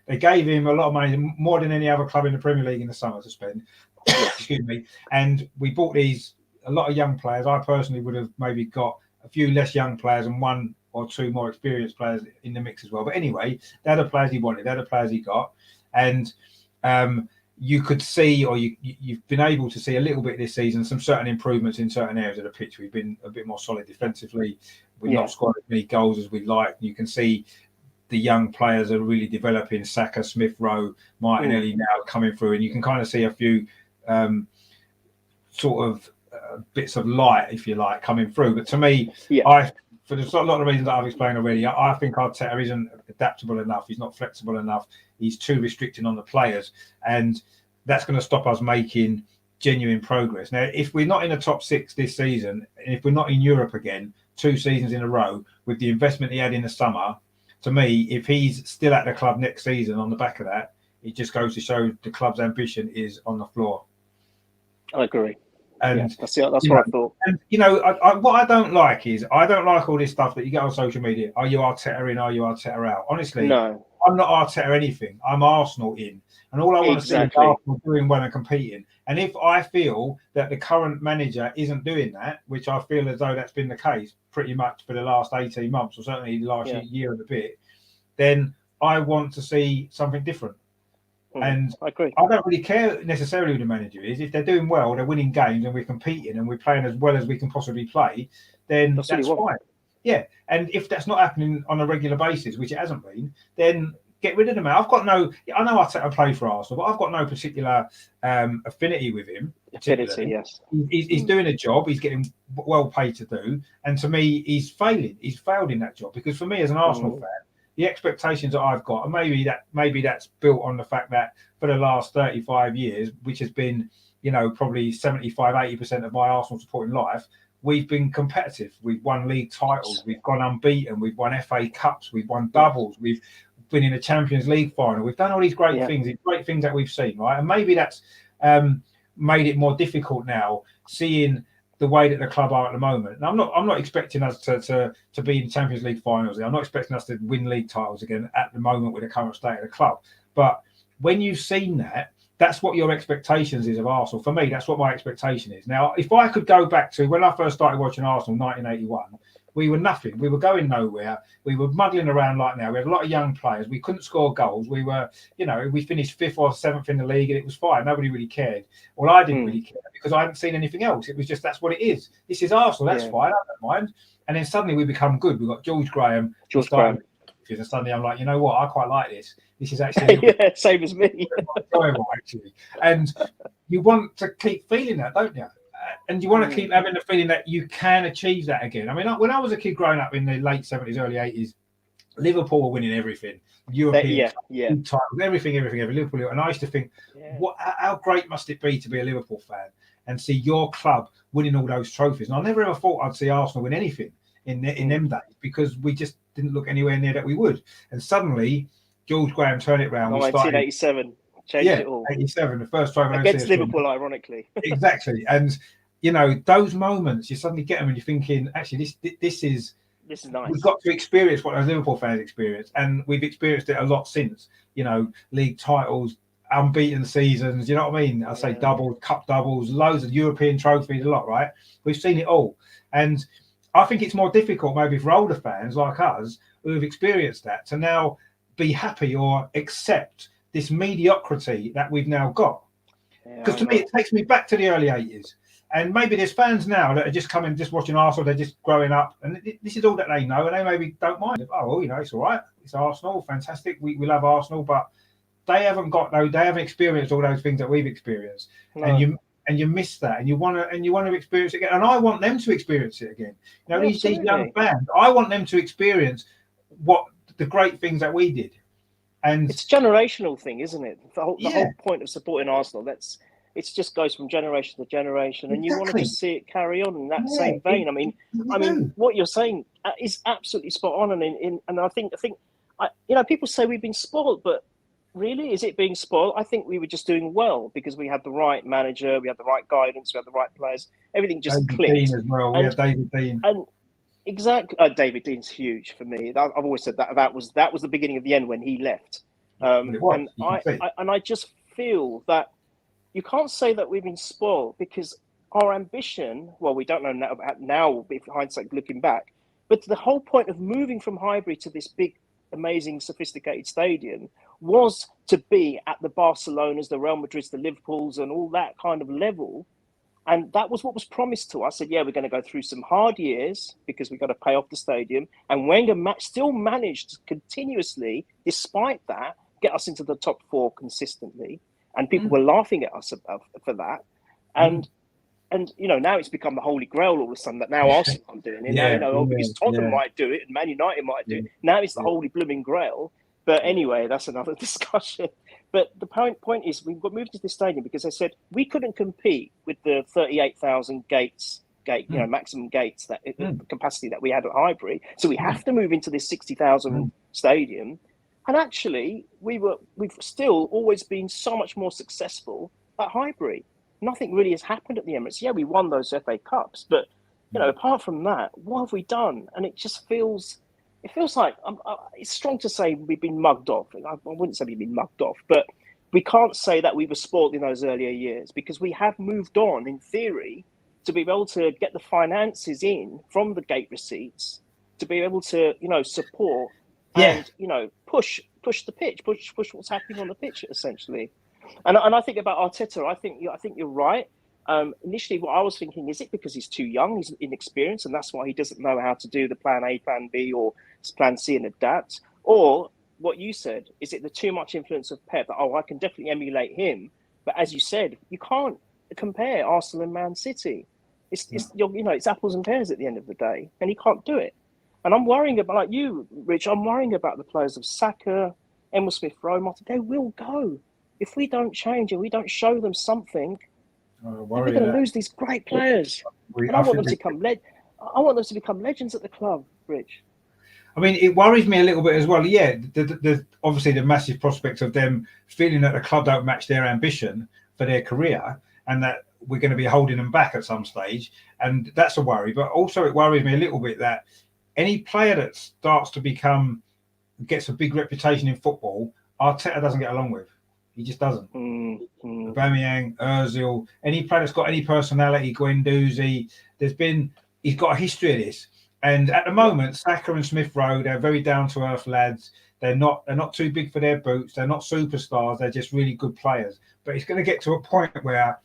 They gave him a lot of money, more than any other club in the Premier League in the summer to spend. Excuse me. And we bought a lot of young players. I personally would have maybe got a few less young players and 1 or 2 more experienced players in the mix as well. But anyway, they're the players he wanted. They're the players he got. And you could see, or you've been able to see a little bit this season, some certain improvements in certain areas of the pitch. We've been a bit more solid defensively. We've not scored as many goals as we'd like. You can see the young players are really developing. Saka, Smith Rowe, Martinelli now coming through, and you can kind of see a few bits of light, if you like, coming through. But to me, for a lot of reasons that I've explained already, I think Arteta isn't adaptable enough. He's not flexible enough. He's too restricting on the players, and that's going to stop us making genuine progress. Now, if we're not in the top 6 this season, and if we're not in Europe again 2 seasons in a row with the investment he had in the summer, to me, if he's still at the club next season on the back of that, it just goes to show the club's ambition is on the floor. I agree. And that's what I thought. And what I don't like is I don't like all this stuff that you get on social media. Are you Arteta in? Are you Arteta out? Honestly, no. I'm not Arteta anything. I'm Arsenal in, and all I want to see is Arsenal doing well and competing. And if I feel that the current manager isn't doing that, which I feel as though that's been the case pretty much for the last 18 months, or certainly the last year and a bit, then I want to see something different. And I agree. I don't really care necessarily who the manager is. If they're doing well, they're winning games, and we're competing, and we're playing as well as we can possibly play, then that's fine. Yeah, and if that's not happening on a regular basis, which it hasn't been, then get rid of them. I know I play for Arsenal, but I've got no particular affinity with him. Affinity, yes. He's doing a job. He's getting well paid to do, and to me, he's failing. He's failed in that job, because for me, as an Arsenal fan, the expectations that I've got, and maybe that's built on the fact that for the last 35 years, which has been, probably 75-80% of my Arsenal supporting life, we've been competitive. We've won league titles. We've gone unbeaten. We've won FA Cups. We've won doubles. We've been in a Champions League final. We've done all these great things, these great things that we've seen, right? And maybe that's made it more difficult now, seeing the way that the club are at the moment. And I'm not expecting us to be in Champions League finals. I'm not expecting us to win league titles again at the moment with the current state of the club. But when you've seen that, that's what your expectations is of Arsenal. For me, that's what my expectation is. Now, if I could go back to when I first started watching Arsenal, 1981, we were nothing. We were going nowhere. We were muddling around like now. We had a lot of young players. We couldn't score goals. We were, we finished 5th or 7th in the league, and it was fine. Nobody really cared. Well, I didn't really care because I hadn't seen anything else. It was just, that's what it is. This is Arsenal. That's fine. I don't mind. And then suddenly we become good. We've got George Graham. And suddenly I'm like, you know what? I quite like this. This is actually same as me. enjoyable, actually. And you want to keep feeling that, don't you? And you want to keep having the feeling that you can achieve that again. I mean, when I was a kid growing up in the late 70s, early 80s, Liverpool were winning everything. European titles, everything. Liverpool. And I used to think, how great must it be to be a Liverpool fan and see your club winning all those trophies? And I never ever thought I'd see Arsenal win anything in them days, because we just didn't look anywhere near that we would. And suddenly, George Graham turned it round. 1987 changed it all. 87, the first time against Liverpool, ironically. Exactly. And those moments, you suddenly get them and you're thinking, actually, this is nice. We've got to experience what those Liverpool fans experience, and we've experienced it a lot since. League titles, unbeaten seasons. You know what I mean? I say doubles, cup doubles, loads of European trophies, a lot, right? We've seen it all, and I think it's more difficult maybe for older fans like us who have experienced that to now be happy or accept this mediocrity that we've now got. Because to me, it takes me back to the early 80s. And maybe there's fans now that are just coming, just watching Arsenal, they're just growing up, and this is all that they know, and they maybe don't mind. Oh, well, it's all right. It's Arsenal, fantastic. We love Arsenal, but they haven't experienced all those things that we've experienced. No. And you miss that, and you want to experience it again. And I want them to experience it again. These young fans, I want them to experience what the great things that we did. And it's a generational thing, isn't it? The whole point of supporting Arsenal, it just goes from generation to generation, and you want to just see it carry on in that same vein. I mean, what you're saying is absolutely spot on, and I think people say we've been spoiled, but really, is it being spoiled? I think we were just doing well because we had the right manager, we had the right guidance, we had the right players. Everything just clicked. Dean as well. We had David Dein. And exactly, David Dean's huge for me. I've always said that was the beginning of the end when he left. And I just feel that you can't say that we've been spoiled, because our ambition, well, we don't know now with hindsight looking back, but the whole point of moving from Highbury to this big, amazing, sophisticated stadium was to be at the Barcelonas, the Real Madrids, the Liverpools, and all that kind of level. And that was what was promised to us. Said, we're going to go through some hard years because we've got to pay off the stadium. And Wenger still managed to continuously, despite that, get us into the top 4 consistently. And people were laughing at us for that. And now it's become the holy grail all of a sudden that now Arsenal are doing it. Because Tottenham might do it and Man United might do it. Now it's the holy blooming grail. But anyway, that's another discussion. But the point is, we've got moved to this stadium because they said we couldn't compete with the 38,000 maximum gates that capacity that we had at Highbury. So we have to move into this 60,000 stadium. And actually, we've still always been so much more successful at Highbury. Nothing really has happened at the Emirates. Yeah, we won those FA Cups, but apart from that, what have we done? And it just feels like it's strong to say we've been mugged off. I wouldn't say we've been mugged off, but we can't say that we were spoiled in those earlier years, because we have moved on, in theory, to be able to get the finances in from the gate receipts, to be able to, support and, push the pitch, push what's happening on the pitch, essentially. And I think about Arteta, I think you're right. Initially, what I was thinking, is it because he's too young, he's inexperienced, and that's why he doesn't know how to do the plan A, plan B, or plan C and adapt? Or what you said, is it the too much influence of Pep? I can definitely emulate him, but as you said, you can't compare Arsenal and Man City. It's apples and pears at the end of the day, and he can't do it. And I'm worrying about, like you, Rich, I'm worrying about the players of Saka, Emile Smith-Rowe, Martin. They will go if we don't change and we don't show them something. We're going to lose these great players, and I want them to I want them to become legends at the club, Rich. I mean, it worries me a little bit as well. Yeah, the obviously the massive prospect of them feeling that the club don't match their ambition for their career, and that we're going to be holding them back at some stage, and that's a worry. But also, it worries me a little bit that any player that starts to gets a big reputation in football, Arteta doesn't get along with. He just doesn't. Aubameyang, Özil, any player that's got any personality, Guendouzi, he's got a history of this. And at the moment, Saka and Smith Rowe, they're very down to earth lads. They're not too big for their boots. They're not superstars. They're just really good players. But it's going to get to a point where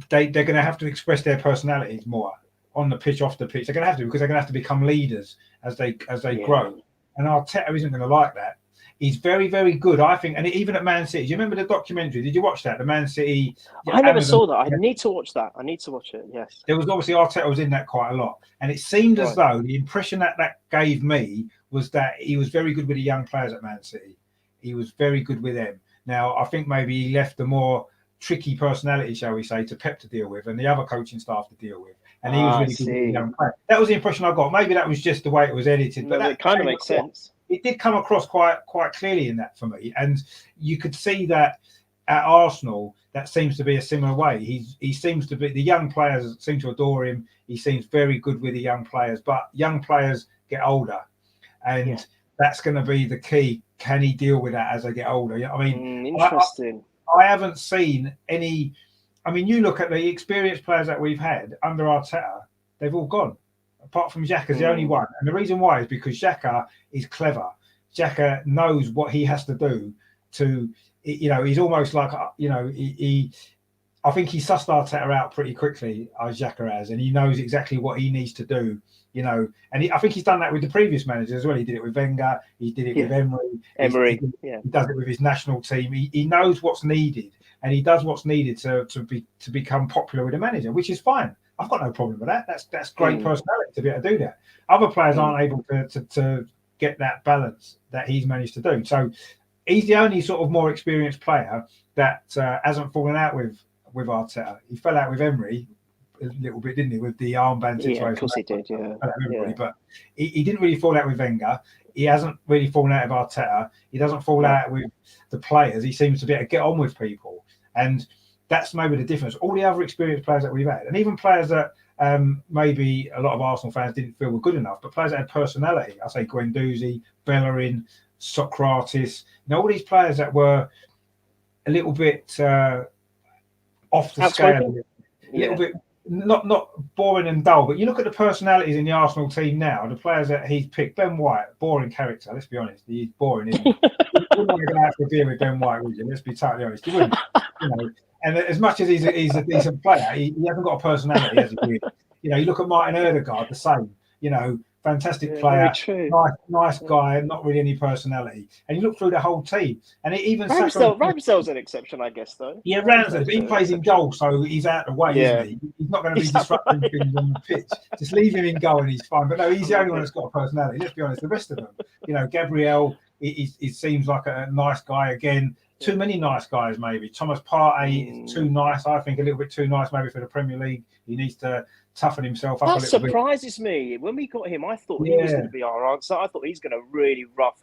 they're going to have to express their personalities more on the pitch, off the pitch. They're going to have to, because they're going to have to become leaders as they grow. And Arteta isn't going to like that. He's very, very good, I think. And even at Man City, do you remember the documentary? Did you watch that? The Man City. I never saw that. I need to watch that. I need to watch it. Yes. There was obviously Arteta was in that quite a lot, and it seemed as though the impression that gave me was that he was very good with the young players at Man City. He was very good with them. Now, I think maybe he left the more tricky personality, shall we say, to Pep to deal with, and the other coaching staff to deal with. And he was really good with the young players. That was the impression I got. Maybe that was just the way it was edited, but it kind of makes sense. It did come across quite clearly in that for me, and you could see that at Arsenal that seems to be a similar way. He seems to be, the young players seem to adore him. He seems very good with the young players, but young players get older, and that's going to be the key. Can he deal with that as they get older? I mean, interesting. I haven't seen any. I mean, you look at the experienced players that we've had under Arteta; they've all gone. Apart from Xhaka's the only one. And the reason why is because Xhaka is clever. Xhaka knows what he has to do to, he's almost like, I think he sussed Arteta out pretty quickly, Xhaka has, and he knows exactly what he needs to do, and I think he's done that with the previous managers as well. He did it with Wenger, he did it with Emery. He does it with his national team. He knows what's needed, and he does what's needed to become popular with the manager, which is fine. I've got no problem with that. That's great personality to be able to do that. Other players aren't able to get that balance that he's managed to do. So he's the only sort of more experienced player that hasn't fallen out with Arteta. He fell out with Emery a little bit, didn't he, with the armband situation? Yeah, of course he did, But he didn't really fall out with Wenger. He hasn't really fallen out with Arteta. He doesn't fall out with the players. He seems to be able to get on with people. And that's maybe the difference. All the other experienced players that we've had, and even players that maybe a lot of Arsenal fans didn't feel were good enough, but players that had personality. I say Guendouzi, Bellerin, Socrates. All these players that were a little bit off the scale, a little bit not boring and dull. But you look at the personalities in the Arsenal team now. The players that he's picked: Ben White, boring character. Let's be honest, he's boring. Isn't he? You wouldn't want to go out for a beer with Ben White, would you? Let's be totally honest. You wouldn't. And as much as he's a decent player, he hasn't got a personality, has he? You look at Martin Ødegaard, the same. Fantastic player, nice guy, not really any personality. And you look through the whole team, and even Ramsdale's an exception, I guess, though. Yeah, Ramsdale, but he plays in goal, so he's out of the way, isn't he? He's not going to be disrupting things on the pitch. Just leave him in goal, and he's fine. But no, he's the only one that's got a personality. Let's be honest. The rest of them, Gabriel, he seems like a nice guy again. Too many nice guys, maybe. Thomas Partey is too nice. I think a little bit too nice, maybe for the Premier League. He needs to toughen himself up a little bit. That surprises me. When we got him, I thought he was going to be our answer. I thought he's going to really rough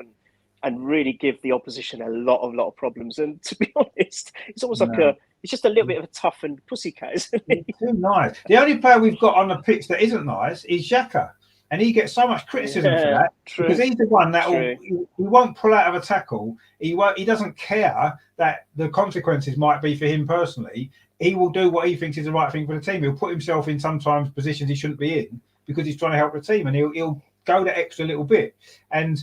and really give the opposition a lot of problems. And to be honest, it's almost like it's just a little bit of a toughened pussycat, isn't he? Too nice. The only player we've got on the pitch that isn't nice is Xhaka. And he gets so much criticism for that because he's the one that he won't pull out of a tackle. He doesn't care that the consequences might be for him personally. He will do what he thinks is the right thing for the team. He'll put himself in sometimes positions he shouldn't be in because he's trying to help the team, and he'll go the extra little bit. And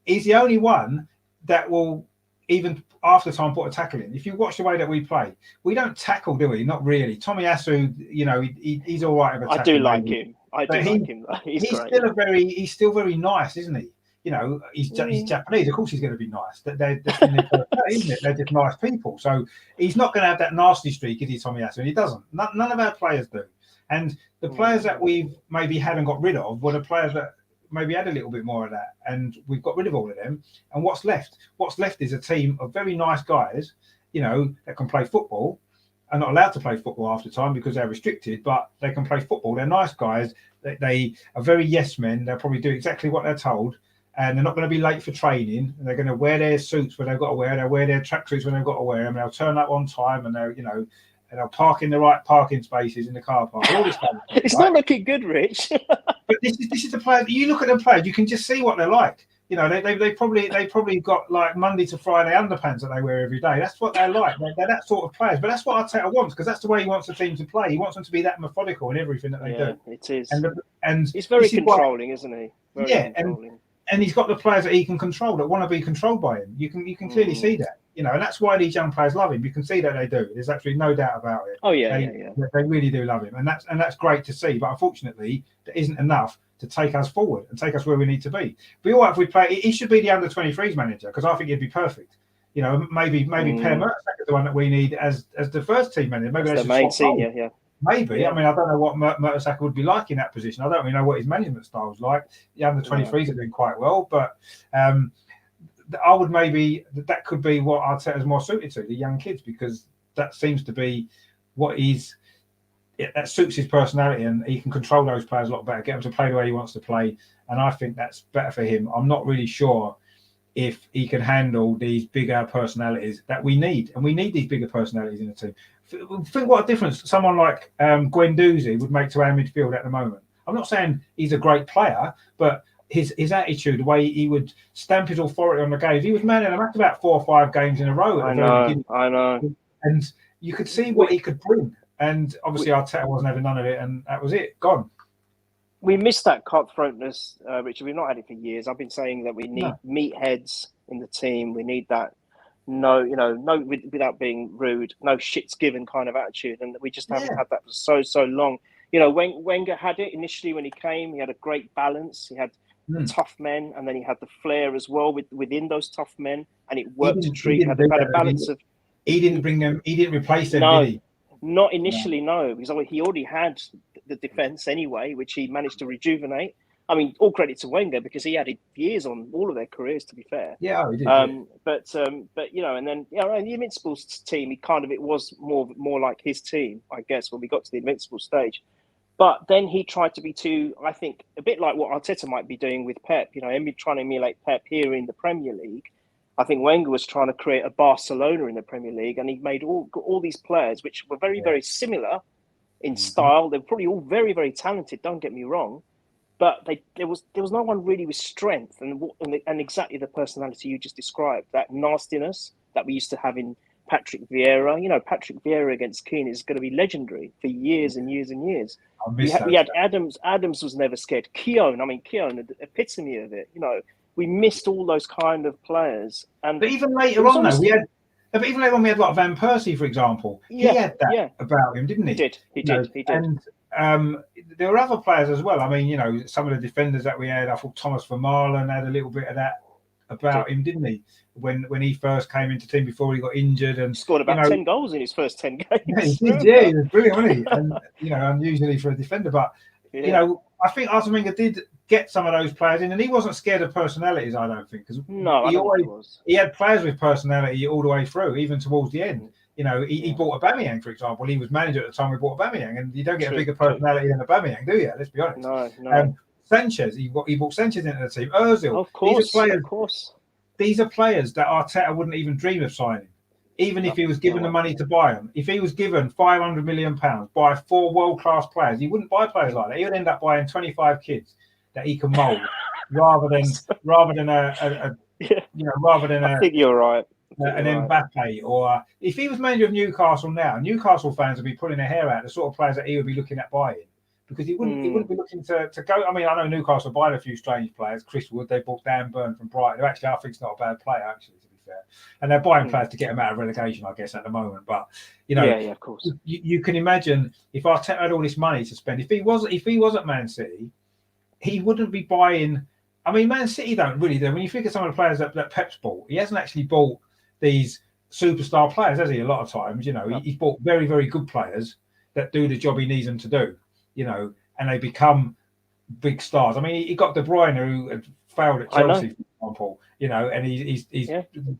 he's the only one that will, even after time, put a tackle in. If you watch the way that we play, we don't tackle, do we? Not really. Tomiyasu, he's all right with a tackle. I do like him. He's still very nice, isn't he? He's Japanese. Of course, he's going to be nice. They're isn't it? They're just nice people. So he's not going to have that nasty streak, is he, Tomiyasu? And he doesn't. None of our players do. And the players that we've maybe hadn't got rid of were the players that maybe had a little bit more of that. And we've got rid of all of them. And what's left? What's left is a team of very nice guys, that can play football. are not allowed to play football half the time because they're restricted, but they can play football. They're nice guys. They are very yes men. They'll probably do exactly what they're told, and they're not going to be late for training. And they're going to wear their suits when they've got to wear. They'll wear their tracksuits when they've got to wear them. They'll turn up on time, and and they'll park in the right parking spaces in the car park. All this kind of It's not looking good, Rich. But this is the players. You look at them players, you can just see what they're like. They probably got like Monday to Friday underpants that they wear every day. That's what they're like. They're that sort of players. But that's what Arteta wants, because that's the way he wants the team to play. He wants them to be that methodical in everything that they do. It is. And he's very controlling, isn't he? Very controlling. And he's got the players that he can control, that want to be controlled by him. You can clearly see that. And that's why these young players love him. You can see that they do. There's absolutely no doubt about it. Oh they really do love him, and that's great to see. But unfortunately, that isn't enough to take us forward and take us where we need to be. But all right, if we play, he should be the under-23s manager, because I think he'd be perfect. Maybe Per Mertesacker is the one that we need as the first team manager. Maybe that's the main senior. Yeah. Maybe. I mean, I don't know what Mertesacker would be like in that position. I don't really know what his management style is like. The under-23s are doing quite well, but I would maybe that could be what Arteta's more suited to, the young kids, because that seems to be what that suits his personality, and he can control those players a lot better, get them to play the way he wants to play, and I think that's better for him. I'm not really sure if he can handle these bigger personalities that we need, and we need these bigger personalities in the team. Think what a difference someone like Guendouzi would make to our midfield at the moment. I'm not saying he's a great player, but his attitude, the way he would stamp his authority on the games. He was man of the match about 4 or 5 games in a row. I know. And you could see what he could bring. And obviously Arteta wasn't having none of it, and that was it, gone. We missed that cutthroatness, Richard. We've not had it for years. I've been saying that we need meatheads in the team. We need that without being rude, no shits given kind of attitude, and we just haven't had that for so long. Wenger had it initially when he came. He had a great balance. He had tough men, and then he had the flair as well within those tough men, and it worked a treat. He had a balance of. He didn't bring them. He didn't replace them. No, did he? Not initially. No, because he already had the defense anyway, which he managed to rejuvenate. I mean, all credit to Wenger, because he added years on all of their careers, to be fair. Yeah, he did. But and then in the Invincibles team, it was more like his team, I guess, when we got to the Invincible stage. But then he tried to be I think, a bit like what Arteta might be doing with Pep. Trying to emulate Pep here in the Premier League. I think Wenger was trying to create a Barcelona in the Premier League, and he made all these players, which were very, very similar in style. They were probably all very, very talented. Don't get me wrong, but there was no one really with strength and exactly the personality you just described. That nastiness that we used to have in Patrick Vieira. Patrick Vieira against Keane is going to be legendary for years and years and years. We had Adams. Adams was never scared. Keown, the epitome of it. We missed all those kind of players. But even later on, we had like Van Persie, for example. He had that about him, didn't he? He did. And there were other players as well. I mean, some of the defenders that we had, I thought Thomas Vermaelen had a little bit of that about him, didn't he? When he first came into the team before he got injured and scored about 10 goals in his first 10 games. Yeah, he did. Yeah, he was brilliant, wasn't he? And unusually for a defender, but I think Arsene Wenger did get some of those players in, and he wasn't scared of personalities. I don't think, because he had players with personality all the way through, even towards the end. He bought Aubameyang, for example. He was manager at the time we bought Aubameyang, and you don't get a bigger personality than Aubameyang, do you? Let's be honest. No. Sanchez, he brought Sanchez into the team. Ozil, of course. These are players that Arteta wouldn't even dream of signing, even if he was given the money to buy them. If he was given £500 million, buy 4 world-class players, he wouldn't buy players like that. He would end up buying 25 kids that he can mould, rather than I think you're right. An Mbappe, or if he was manager of Newcastle now, Newcastle fans would be pulling their hair out. The sort of players that he would be looking at buying. Because he wouldn't be looking to go. I mean, I know Newcastle buying a few strange players. Chris Wood, they bought Dan Burn from Brighton, who actually I think is not a bad player, actually, to be fair. And they're buying players to get them out of relegation, I guess, at the moment. But of course, you can imagine if Arteta had all this money to spend. If he was at Man City, he wouldn't be buying. I mean, Man City don't really do. When you think of some of the players that Pep's bought, he hasn't actually bought these superstar players, has he? A lot of times, he's bought very, very good players that do the job he needs them to do. And they become big stars. I mean, he got De Bruyne, who had failed at Chelsea, for example, and he's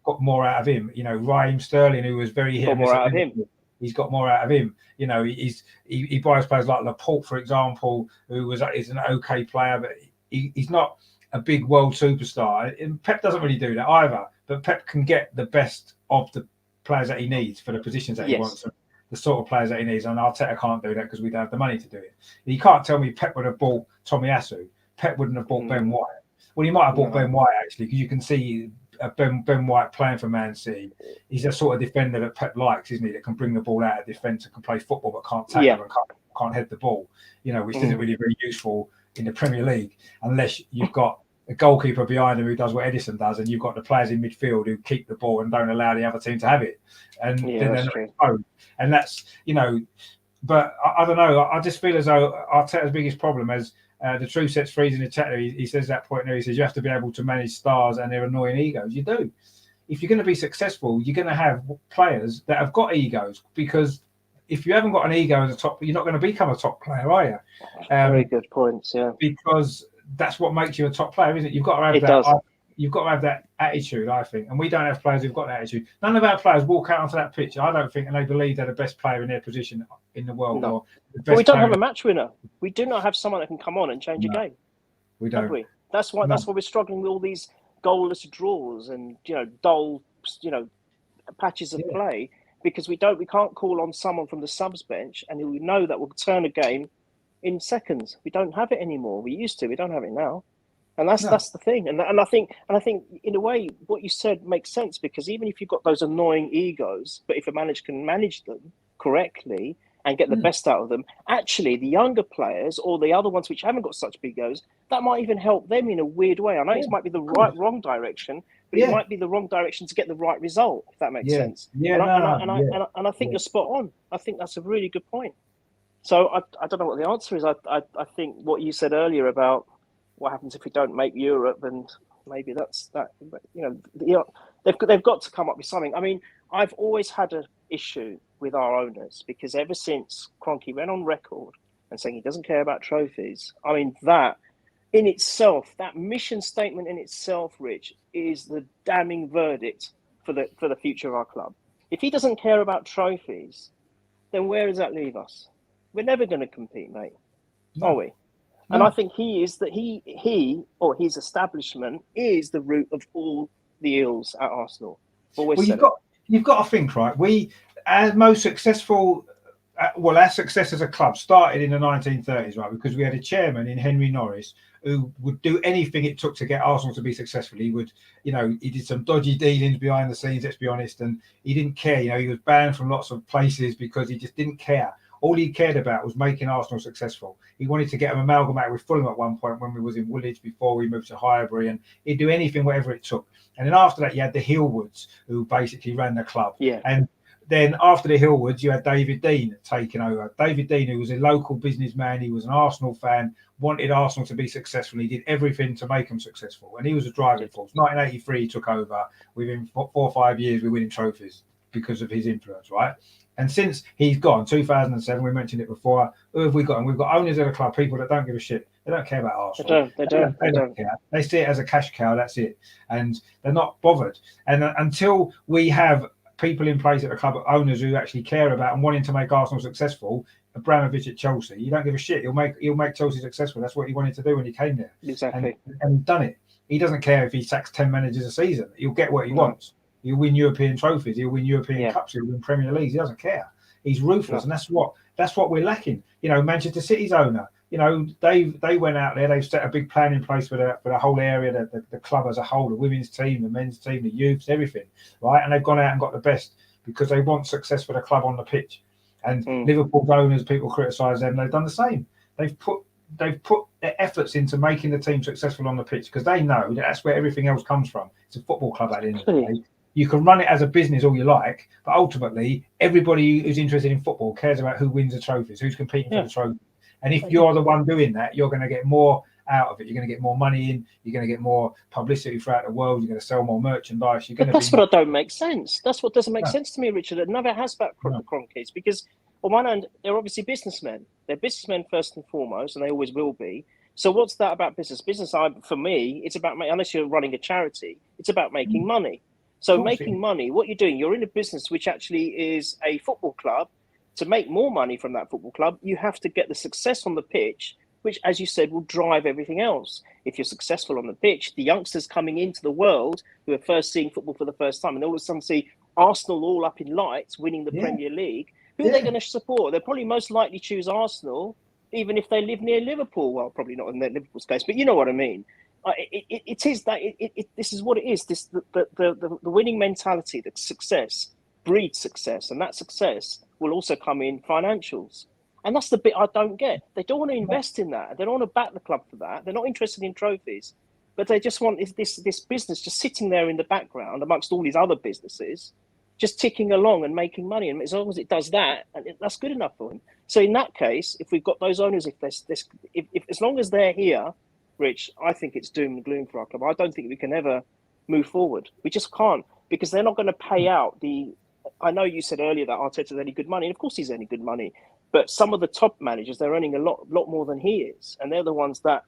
got more out of him. Raheem Sterling, who was very hit more out of him. he's got more out of him. You know, he buys players like Laporte, for example, who is an okay player, but he's not a big world superstar. And Pep doesn't really do that either. But Pep can get the best of the players that he needs for the positions that he wants, the sort of players that he needs. And Arteta can't do that because we don't have the money to do it. You can't tell me Pep would have bought Tomiyasu. Pep wouldn't have bought Ben White. Well, he might have bought Ben White actually, because you can see Ben White playing for Man City. He's a sort of defender that Pep likes, isn't he? That can bring the ball out of defence and can play football but can't tackle and can't head the ball. You know, which isn't really very useful in the Premier League unless you've got a goalkeeper behind him who does what Edison does, and you've got the players in midfield who keep the ball and don't allow the other team to have it. And then they're not exposed. And that's, you know, but I don't know. I just feel as though Arteta's biggest problem, as the Truth Sets Freeze in the chat, he says that point there. He says you have to be able to manage stars and their annoying egos. You do. If you're going to be successful, you're going to have players that have got egos, because if you haven't got an ego as a top, you're not going to become a top player, are you? Very good points, yeah. Because that's what makes you a top player, isn't it? You've got to have that. You've got to have that attitude, I think. And we don't have players who've got that attitude. None of our players walk out onto that pitch, I don't think, and they believe they're the best player in their position in the world. No. Or the best but we don't have a match winner. We do not have someone that can come on and change a game. We don't. We? That's why we're struggling with all these goalless draws and, you know, dull, you know, patches of play, because we can't call on someone from the subs bench and we know that will turn a game in seconds. We don't have it anymore. We used to. We don't have it now. And that's the thing. And I think in a way what you said makes sense, because even if you've got those annoying egos, but if a manager can manage them correctly and get the best out of them, actually the younger players or the other ones which haven't got such big egos, that might even help them in a weird way. I know it might be the wrong direction, but it might be the wrong direction to get the right result, if that makes sense. And I think you're spot on. I think that's a really good point. So I don't know what the answer is. I think what you said earlier about what happens if we don't make Europe, and maybe that's that. But, you know, they've got to come up with something. I mean, I've always had an issue with our owners, because ever since Kroenke went on record and saying he doesn't care about trophies, I mean, that in itself, that mission statement in itself, Rich, is the damning verdict for the future of our club. If he doesn't care about trophies, then where does that leave us? We're never going to compete, mate, are we? No. And I think he or his establishment is the root of all the ills at Arsenal. You've got to think, right? Our most successful, our success as a club started in the 1930s, right? Because we had a chairman in Henry Norris who would do anything it took to get Arsenal to be successful. He would, you know, he did some dodgy dealings behind the scenes, let's be honest, and he didn't care. You know, he was banned from lots of places because he just didn't care. All he cared about was making Arsenal successful. He wanted to get them amalgamated with Fulham at one point when we was in Woolwich before we moved to Highbury, and he'd do anything, whatever it took. And then after that, you had the Hillwoods, who basically ran the club. Yeah. And then after the Hillwoods, you had David Dean taking over. David Dean, who was a local businessman, he was an Arsenal fan, wanted Arsenal to be successful. He did everything to make them successful, and he was a driving force. 1983, he took over. Within 4 or 5 years, we're winning trophies because of his influence, right? And since he's gone, 2007, we mentioned it before, who have we got? And we've got owners of the club, people that don't give a shit. They don't care about Arsenal. They don't care. They see it as a cash cow, that's it. And they're not bothered. And until we have people in place at the club, owners who actually care about and wanting to make Arsenal successful, Abramovich at Chelsea, you don't give a shit. He'll make Chelsea successful. That's what he wanted to do when he came there. Exactly. And he's done it. He doesn't care if he sacks 10 managers a season. He'll get what he wants. He'll win European trophies. He'll win European Cups. He'll win Premier Leagues. He doesn't care. He's ruthless, and that's what we're lacking. You know, Manchester City's owner. You know, they went out there. They've set a big plan in place for the whole area, the club as a whole, the women's team, the men's team, the youths, everything, right? And they've gone out and got the best because they want success for the club on the pitch. And Liverpool's owners, people criticise them. They've done the same. They've put their efforts into making the team successful on the pitch because they know that's where everything else comes from. It's a football club at the end of the day. You can run it as a business all you like, but ultimately, everybody who's interested in football cares about who wins the trophies, who's competing for the trophy. And if you're the one doing that, you're going to get more out of it. You're going to get more money in. You're going to get more publicity throughout the world. You're going to sell more merchandise. But that's what don't make sense. That's what doesn't make sense to me, Richard. It never has about the Kroenkes, because on one hand, they're obviously businessmen. They're businessmen first and foremost, and they always will be. So what's that about business? Business, for me, it's about, unless you're running a charity, it's about making money. So Of course it making money, what you're doing, you're in a business which actually is a football club. To make more money from that football club, you have to get the success on the pitch, which, as you said, will drive everything else. If you're successful on the pitch, the youngsters coming into the world who are first seeing football for the first time, and all of a sudden see Arsenal all up in lights, winning the Premier League, who are they going to support? They'll probably most likely choose Arsenal, even if they live near Liverpool. Well, probably not in Liverpool's case, but you know what I mean. It is that this is what it is. The winning mentality, the success breeds success, and that success will also come in financials. And that's the bit I don't get. They don't want to invest in that. They don't want to back the club for that. They're not interested in trophies, but they just want this business just sitting there in the background amongst all these other businesses, just ticking along and making money. And as long as it does that, that's good enough for them. So in that case, if we've got those owners, if as long as they're here, Rich, I think it's doom and gloom for our club. I don't think we can ever move forward. We just can't, because they're not going to pay out the. I know you said earlier that Arteta's earning good money, and of course he's earning good money. But some of the top managers, they're earning a lot more than he is, and they're the ones that,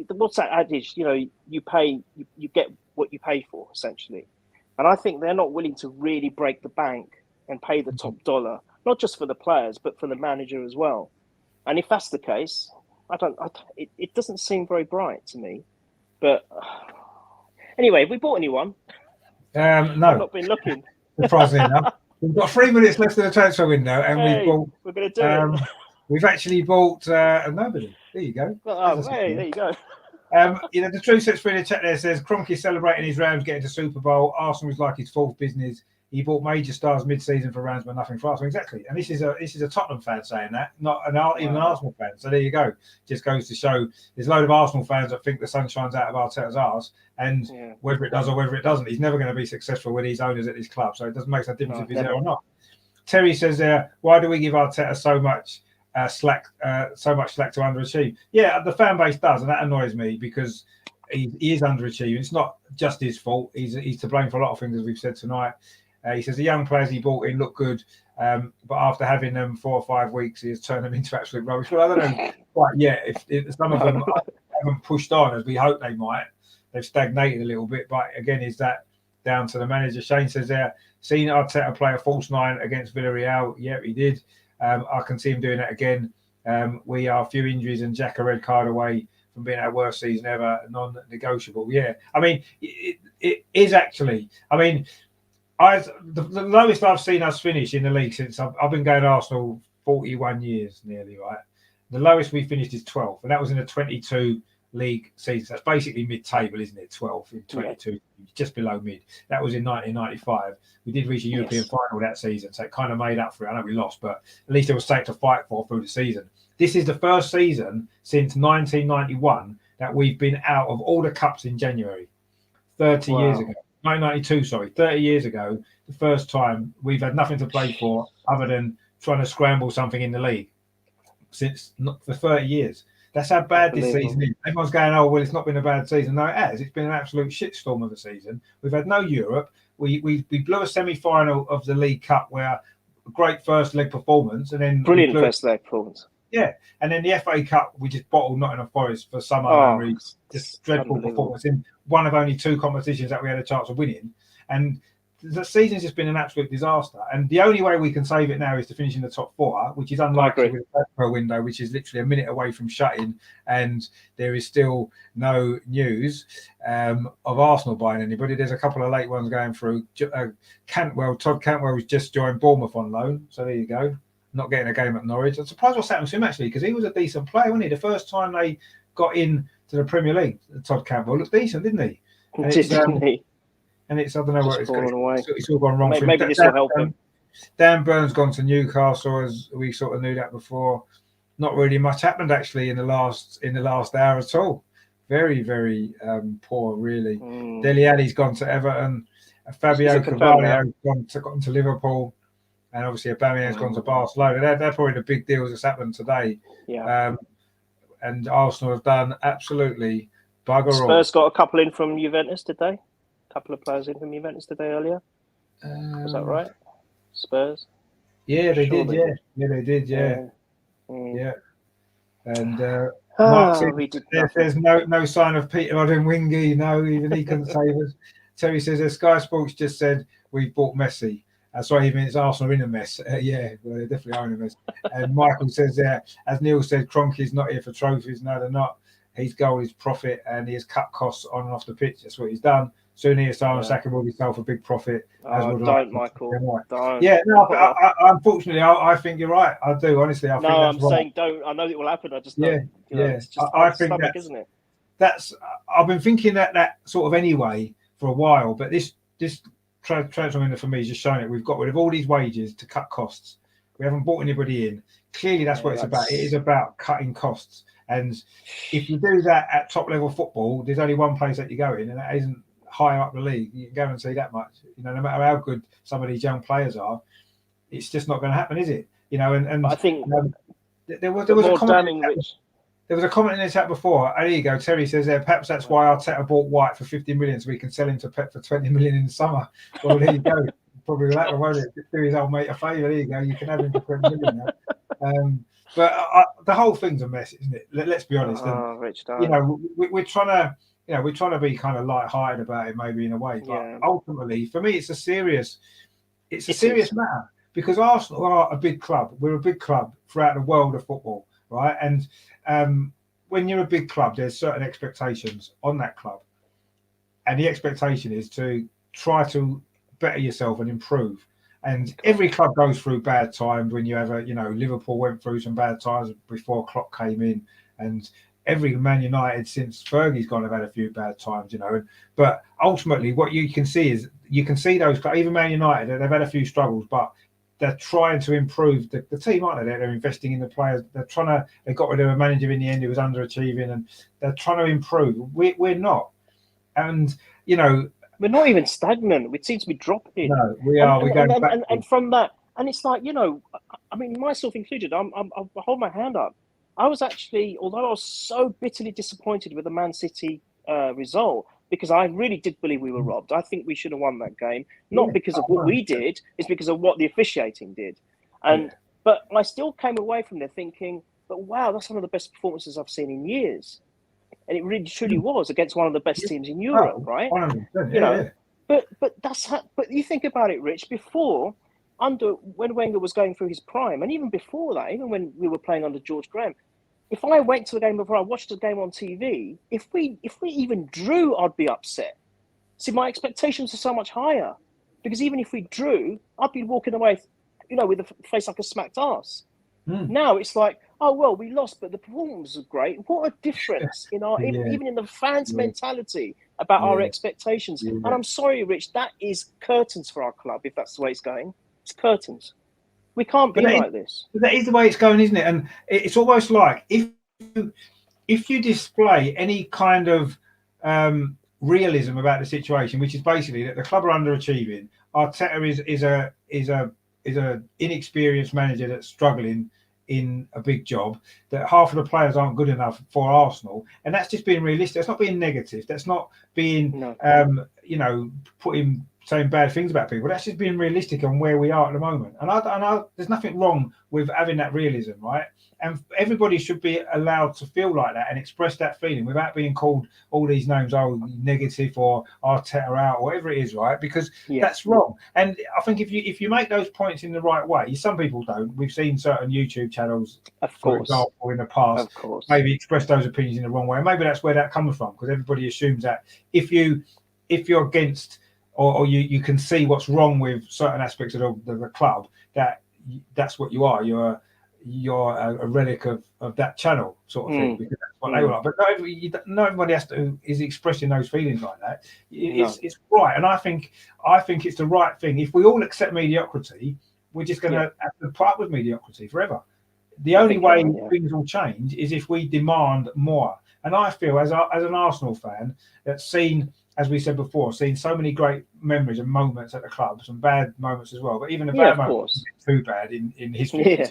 what's that adage? You know, you get what you pay for, essentially. And I think they're not willing to really break the bank and pay the top dollar, not just for the players, but for the manager as well. And if that's the case, it doesn't seem very bright to me. But anyway, have we bought anyone? No, I've not been looking. Surprisingly enough, we've got 3 minutes left in the transfer window, and we're going to do it. We've actually bought nobody. There you go. There you go. The True Sets for in the chat there says Kroenke celebrating his Rams getting to Super Bowl. Arsenal was like his fourth business. He bought major stars mid-season for Rams, but nothing for Arsenal. Exactly, and this is a Tottenham fan saying that, not even an Arsenal fan. So there you go. Just goes to show there's a load of Arsenal fans that think the sun shines out of Arteta's arse, and whether it does or whether it doesn't, he's never going to be successful with these owners at this club. So it doesn't make no difference if he's there or not. Terry says there, why do we give Arteta so much slack to underachieve? Yeah, the fan base does, and that annoys me because he is underachieving. It's not just his fault. He's to blame for a lot of things, as we've said tonight. He says the young players he brought in look good, but after having them 4 or 5 weeks, he has turned them into absolute rubbish. Well, I don't know quite yet if some of them haven't pushed on as we hope they might. They've stagnated a little bit, but again, is that down to the manager? Shane says there, seen Arteta play a false 9 against Villarreal. Yeah, he did. I can see him doing that again. We are a few injuries and Jack a red card away from being our worst season ever, non-negotiable. Yeah, I mean, it is actually. I mean, the lowest I've seen us finish in the league since I've been going to Arsenal 41 years nearly, right? The lowest we finished is 12th, and that was in a 22 league season. That's basically mid-table, isn't it? 12th in 22, just below mid. That was in 1995. We did reach a European final that season, so it kind of made up for it. I know we lost, but at least there was something to fight for through the season. This is the first season since 1991 that we've been out of all the cups in January. 30 years ago. 1992, sorry, 30 years ago, the first time we've had nothing to play for other than trying to scramble something in the league for 30 years. That's how bad this season is. Everyone's going, oh, well, it's not been a bad season. No, it has. It's been an absolute shitstorm of a season. We've had no Europe. We blew a semi-final of the League Cup where a great first leg performance. And then brilliant first leg performance. Yeah. And then the FA Cup, we just bottled Nottingham Forest for some unknown reason. Just dreadful performance in one of only 2 competitions that we had a chance of winning. And the season's just been an absolute disaster. And the only way we can save it now is to finish in the top 4, which is unlikely with the transfer window, which is literally a minute away from shutting. And there is still no news of Arsenal buying anybody. There's a couple of late ones going through. Todd Cantwell has just joined Bournemouth on loan. So there you go. Not getting a game at Norwich. I'm surprised what's happened to him, actually, because he was a decent player, wasn't he? The first time they got in to the Premier League, Todd Campbell looked decent, didn't he? Didn't he? And it's, I don't know what it's going. It's all gone wrong. Maybe this will help him. Dan Burns gone to Newcastle, as we sort of knew that before. Not really much happened actually in the last hour at all. Very, very poor, really. Dele Alli's gone to Everton. Fabio Carvalho's gone to Liverpool, and obviously Aubameyang's gone to Barcelona. They're probably the big deals that's happened today. Yeah. And Arsenal have done absolutely bugger all. Spurs got a couple in from Juventus, did they? A couple of players in from Juventus today earlier. Was that right? Spurs? Yeah, they did. Yeah. Yeah, they did. Yeah. Yeah. And Mark said, there's no sign of Peter Odemwingie. No, even he couldn't save us. Terry says, Sky Sports just said we've bought Messi. Sorry, even it's Arsenal in a mess. Yeah, well, they definitely are in a mess. And Michael says, as Neil said, Kroenke's not here for trophies. No, they're not. His goal is profit, and he has cut costs on and off the pitch. That's what he's done. Soon he Simon Saka will be sold for big profit. Don't, Michael. Don't. Yeah, no, unfortunately, I think you're right. I do, honestly. I think I'm saying don't. I know it will happen. I just don't. It's just I think stomach, isn't it? I've been thinking that sort of anyway for a while, but this transfer window for me is just showing it. We've got rid of all these wages to cut costs. We haven't bought anybody in. Clearly, that's what it's about. It is about cutting costs. And if you do that at top level football, there's only one place that you go in, and that isn't higher up the league. You can guarantee that much. No matter how good some of these young players are, it's just not going to happen, is it? And I think there was a comment. There was a comment in the chat before. There you go. Terry says there, perhaps that's why Arteta bought White for 50 million, so we can sell him to Pep for 20 million in the summer. Well, there you go. Probably that one, won't it? Do his old mate a favour. There you go. You can have him for 20 million now. But the whole thing's a mess, isn't it? Let's be honest. Rich, we're trying to be kind of light-hearted about it, maybe in a way. But ultimately, for me, it's a serious matter, because Arsenal are a big club. We're a big club throughout the world of football, right? And when you're a big club, there's certain expectations on that club, and the expectation is to try to better yourself and improve. And every club goes through bad times. When you have Liverpool went through some bad times before Klopp came in, and every Man United since Fergie's gone have had a few bad times, But ultimately, what you can see is those clubs, even Man United, they've had a few struggles, but they're trying to improve the team, aren't they? They're investing in the players. They got rid of a manager in the end who was underachieving, and they're trying to improve. We're not, and we're not even stagnant. We seem to be dropping. No, we are. We're going back. And from that, and it's like, I mean, myself included, I'll hold my hand up. I was actually, although I was so bitterly disappointed with the Man City result, because I really did believe we were robbed. I think we should have won that game, not because of what we did, it's because of what the officiating did. But I still came away from there thinking, but wow, that's one of the best performances I've seen in years. And it really truly was against one of the best teams in Europe, right? 100%, But you think about it, Rich, before, when Wenger was going through his prime, and even before that, even when we were playing under George Graham, if I went to the game before I watched the game on TV, if we even drew, I'd be upset. See, my expectations are so much higher, because even if we drew, I'd be walking away, with a face like a smacked ass. Now it's like, oh well, we lost, but the performance was great. What a difference in our even in the fans' mentality about our expectations. And I'm sorry, Rich, that is curtains for our club. If that's the way it's going, it's curtains. We can't be like this. That is the way it's going, isn't it? And it's almost like if you display any kind of realism about the situation, which is basically that the club are underachieving, Arteta is a inexperienced manager that's struggling in a big job, that half of the players aren't good enough for Arsenal, and that's just being realistic. That's not being negative. That's not being saying bad things about people. That's just being realistic on where we are at the moment. And I there's nothing wrong with having that realism, right? And everybody should be allowed to feel like that and express that feeling without being called all these names, negative or Arteta out, or whatever it is, right? Because that's wrong. And I think if you make those points in the right way, some people don't. We've seen certain YouTube channels, for example, in the past, maybe express those opinions in the wrong way. And maybe that's where that comes from, because everybody assumes that if you're against or you can see what's wrong with certain aspects of the club, that's what you are. You're a relic of that channel, sort of thing, because that's what they were like. But not everybody is expressing those feelings like that. It's right, and I think it's the right thing. If we all accept mediocrity, we're just going to have to part with mediocrity forever. The only way things will change is if we demand more. And I feel, as an Arsenal fan, that's seen, as we said before, seen so many great memories and moments at the club, some bad moments as well, but even the bad moments too bad in history.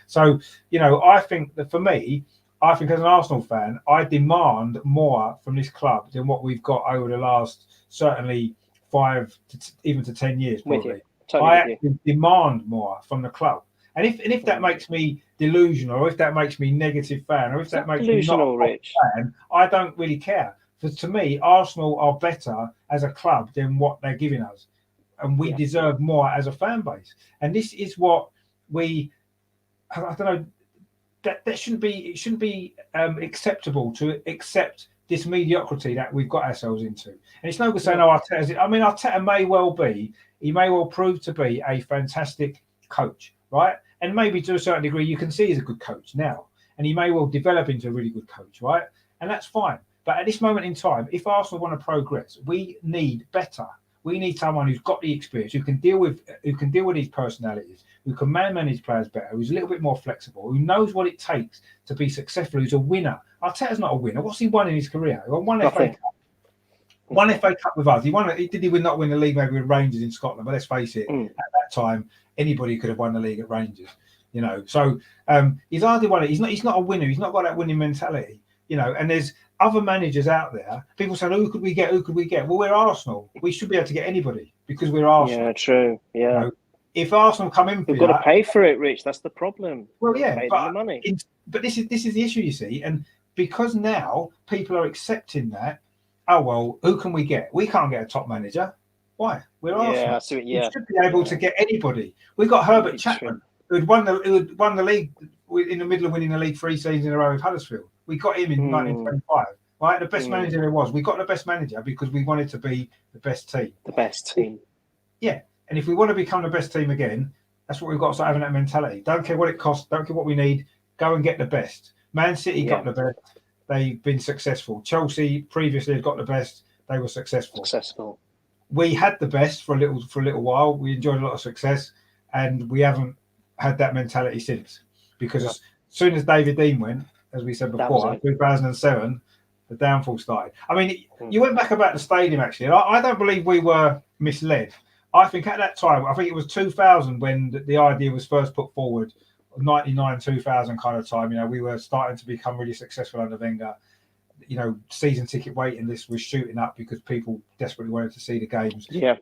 So, I think that for me, as an Arsenal fan, I demand more from this club than what we've got over the last, certainly 5 to even to 10 years, probably. I actually demand more from the club. And if that makes me delusional, or if that makes me negative fan, or if that makes me not a fan, I don't really care. to me, Arsenal are better as a club than what they're giving us, and we deserve more as a fan base. And this is what I don't know. That shouldn't be. It shouldn't be acceptable to accept this mediocrity that we've got ourselves into. And it's no good saying, "Oh, Arteta." I mean, Arteta may well be. He may well prove to be a fantastic coach, right? And maybe to a certain degree, you can see he's a good coach now, and he may well develop into a really good coach, right? And that's fine. But at this moment in time, if Arsenal want to progress, we need better. We need someone who's got the experience, who can deal with these personalities, who can manage players better, who's a little bit more flexible, who knows what it takes to be successful, who's a winner. Arteta's not a winner. What's he won in his career? He won one FA Cup. One FA Cup with us. Did he not win the league maybe with Rangers in Scotland? But let's face it, at that time, anybody could have won the league at Rangers. You know, so he's hardly won it. He's not a winner. He's not got that winning mentality. You know, and there's other managers out there. People say, "Who could we get? Who could we get?" Well, we're Arsenal. We should be able to get anybody because we're Arsenal. Yeah, true. Yeah. You know, if Arsenal come in, we've got to pay for it, Rich. That's the problem. Well, yeah, pay the money. But this is the issue, you see, and because now people are accepting that. Oh well, who can we get? We can't get a top manager. Why? We're Arsenal. I see it, We should be able to get anybody. We got Herbert Chapman, who had won the league in the middle of winning the league 3 seasons in a row with Huddersfield. We got him in 1925. Right, the best manager there was. We got the best manager because we wanted to be the best team. The best team. Yeah, and if we want to become the best team again, that's what we've got to start having that mentality. Don't care what it costs. Don't care what we need. Go and get the best. Man City got the best. They've been successful. Chelsea previously had got the best. They were successful. We had the best for a little while. We enjoyed a lot of success, and we haven't had that mentality since. Because as soon as David Dean went, as we said before, 2007, the downfall started. I mean, you went back about the stadium actually, and I don't believe we were misled. I think at that time, I think it was 2000 when the idea was first put forward. 99, 2000 kind of time, you know, we were starting to become really successful under Wenger. You know, season ticket waiting list was shooting up because people desperately wanted to see the games. Yeah.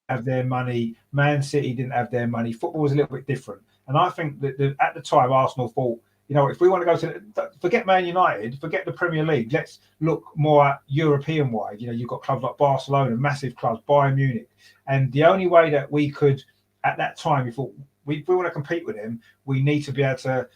Have their money. Man City didn't have their money. Football was a little bit different. And I think that at the time, Arsenal thought, you know, if we want to go to, forget Man United, forget the Premier League, let's look more at European-wide. You know, you've got clubs like Barcelona, massive clubs, Bayern Munich. And the only way that we could, at that time, we thought, if we want to compete with them, we need to be able to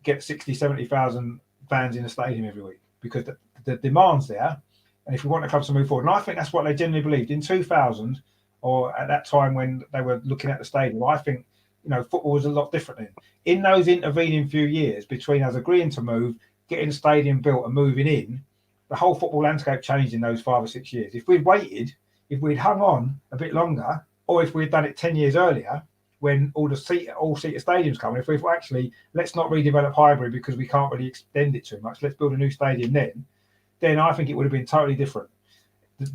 get 60, 70,000 fans in the stadium every week because the demand's there. And if we want the clubs to move forward, and I think that's what they genuinely believed. In 2000, or at that time when they were looking at the stadium, I think, you know, football was a lot different then. In those intervening few years between us agreeing to move, getting the stadium built and moving in, the whole football landscape changed in those 5 or 6 years. If we'd waited, if we'd hung on a bit longer, or if we'd done it 10 years earlier, when all-seater stadiums come, if we've actually, let's not redevelop Highbury because we can't really extend it too much, let's build a new stadium then I think it would have been totally different.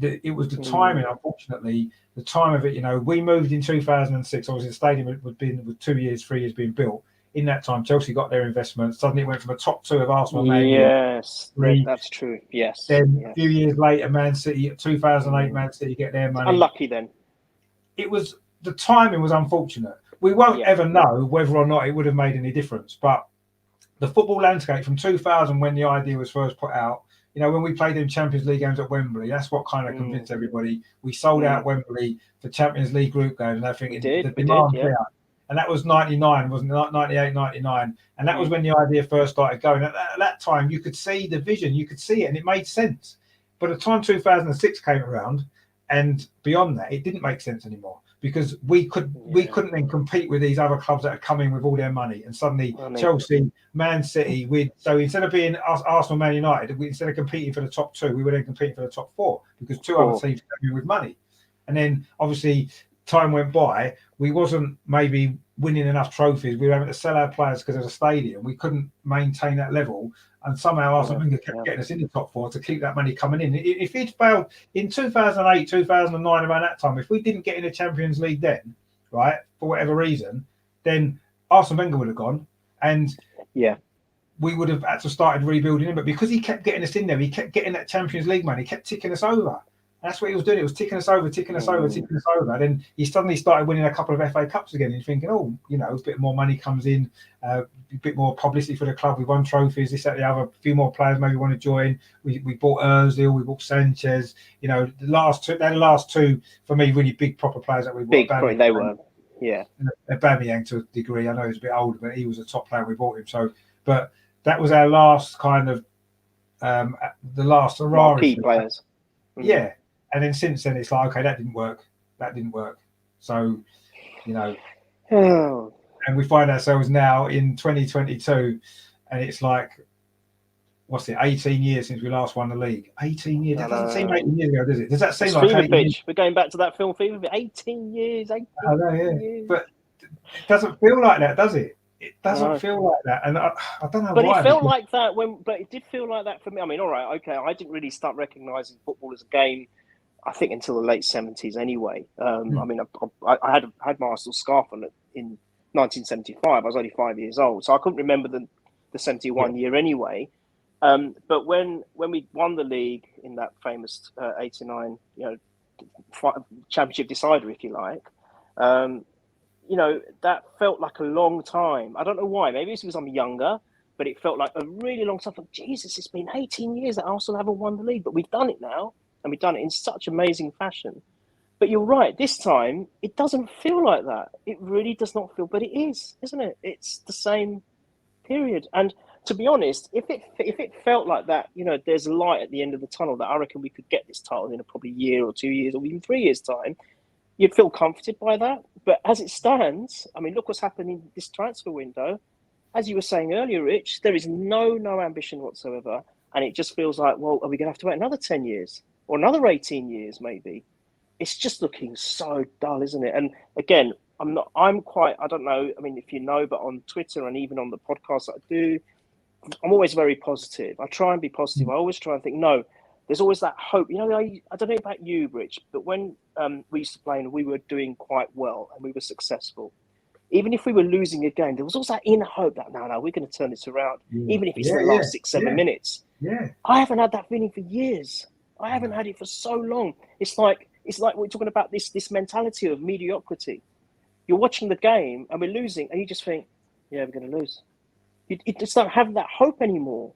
It was the timing, unfortunately, the time of it. You know, we moved in 2006. Obviously, the stadium had been with 2 years, 3 years being built. In that time, Chelsea got their investment. Suddenly, it went from a top 2 of Arsenal. Yes, that's true. Yes. Then a few years later, Man City, 2008, Man City get their money. Unlucky then. It was, the timing was unfortunate. We won't ever know whether or not it would have made any difference. But the football landscape from 2000, when the idea was first put out, you know, when we played in Champions League games at Wembley, that's what kind of convinced everybody. We sold out Wembley for Champions League group games, and I think the demand there. And that was 99, wasn't it? 98, 99. And that was when the idea first started going. At that time, you could see the vision, you could see it, and it made sense. By the time 2006 came around, and beyond that, it didn't make sense anymore because we couldn't then compete with these other clubs that are coming with all their money. And suddenly Chelsea, Man City, so instead of being Arsenal, Man United, instead of competing for the top 2, we were then competing for the top 4 because 2 other teams came in with money. And then obviously time went by, we wasn't maybe winning enough trophies. We were having to sell our players because of the stadium. We couldn't maintain that level. And somehow Arsenal kept getting us in the top 4 to keep that money coming in. If he'd failed in 2008, 2009, around that time, if we didn't get in the Champions League then, right, for whatever reason, then Arsene Wenger would have gone. And we would have had to started rebuilding him. But because he kept getting us in there, he kept getting that Champions League money, he kept ticking us over. That's what he was doing. It was ticking us over, ticking us over, ticking us over. Then he suddenly started winning a couple of FA Cups again. And you're thinking, oh, you know, a bit more money comes in, a bit more publicity for the club. We won trophies, this, that, the other. A few more players maybe want to join. We bought Ozil, we bought Sanchez. You know, the last two for me, really big proper players that we bought. Big, probably they were, yeah. Aubameyang to a degree. I know he was a bit older, but he was a top player. We bought him. So, but that was our last kind of the last key players. Yeah. And then since then, it's like, okay, that didn't work. So, you know, and we find ourselves now in 2022, and it's like, what's it, 18 years since we last won the league? 18 years. That doesn't seem 18 years ago, does it? Does that seem like 18 years? We're going back to that film Fever Pitch. 18 years. I know, yeah. Years. But it doesn't feel like that, does it? It doesn't feel like that, and I don't know but why. But it felt like that but it did feel like that for me. I mean, all right, okay, I didn't really start recognising football as a game, I think, until the late 70s anyway. I mean, I had my Arsenal scarf on in 1975. I was only 5 years old, so I couldn't remember the 71 year anyway. But when we won the league in that famous 89, you know, championship decider, if you like, you know, that felt like a long time. I don't know why. Maybe it's because I'm younger, but it felt like a really long time. Like, Jesus, it's been 18 years that Arsenal haven't won the league, but we've done it now, and we've done it in such amazing fashion. But you're right. This time, it doesn't feel like that. It really does not feel, but it is, isn't it? It's the same period. And to be honest, if it felt like that, you know, there's a light at the end of the tunnel that I reckon we could get this title in a probably year or 2 years or even 3 years' time, you'd feel comforted by that. But as it stands, I mean, look what's happened in this transfer window. As you were saying earlier, Rich, there is no ambition whatsoever. And it just feels like, well, are we going to have to wait another 10 years or another 18 years, maybe? It's just looking so dull, isn't it? And again, I don't know, I mean, if you know, but on Twitter and even on the podcast that I do, I'm always very positive. I try and be positive. I always try and think, no, there's always that hope. You know, I don't know about you, Rich, but when we used to play and we were doing quite well and we were successful, even if we were losing a game, there was also that inner hope that, no, we're going to turn this around, even if it's the last 6-7 minutes. Yeah. I haven't had that feeling for years. I haven't had it for so long. It's like we're talking about this mentality of mediocrity. You're watching the game and we're losing, and you just think, yeah, we're going to lose. You just don't have that hope anymore.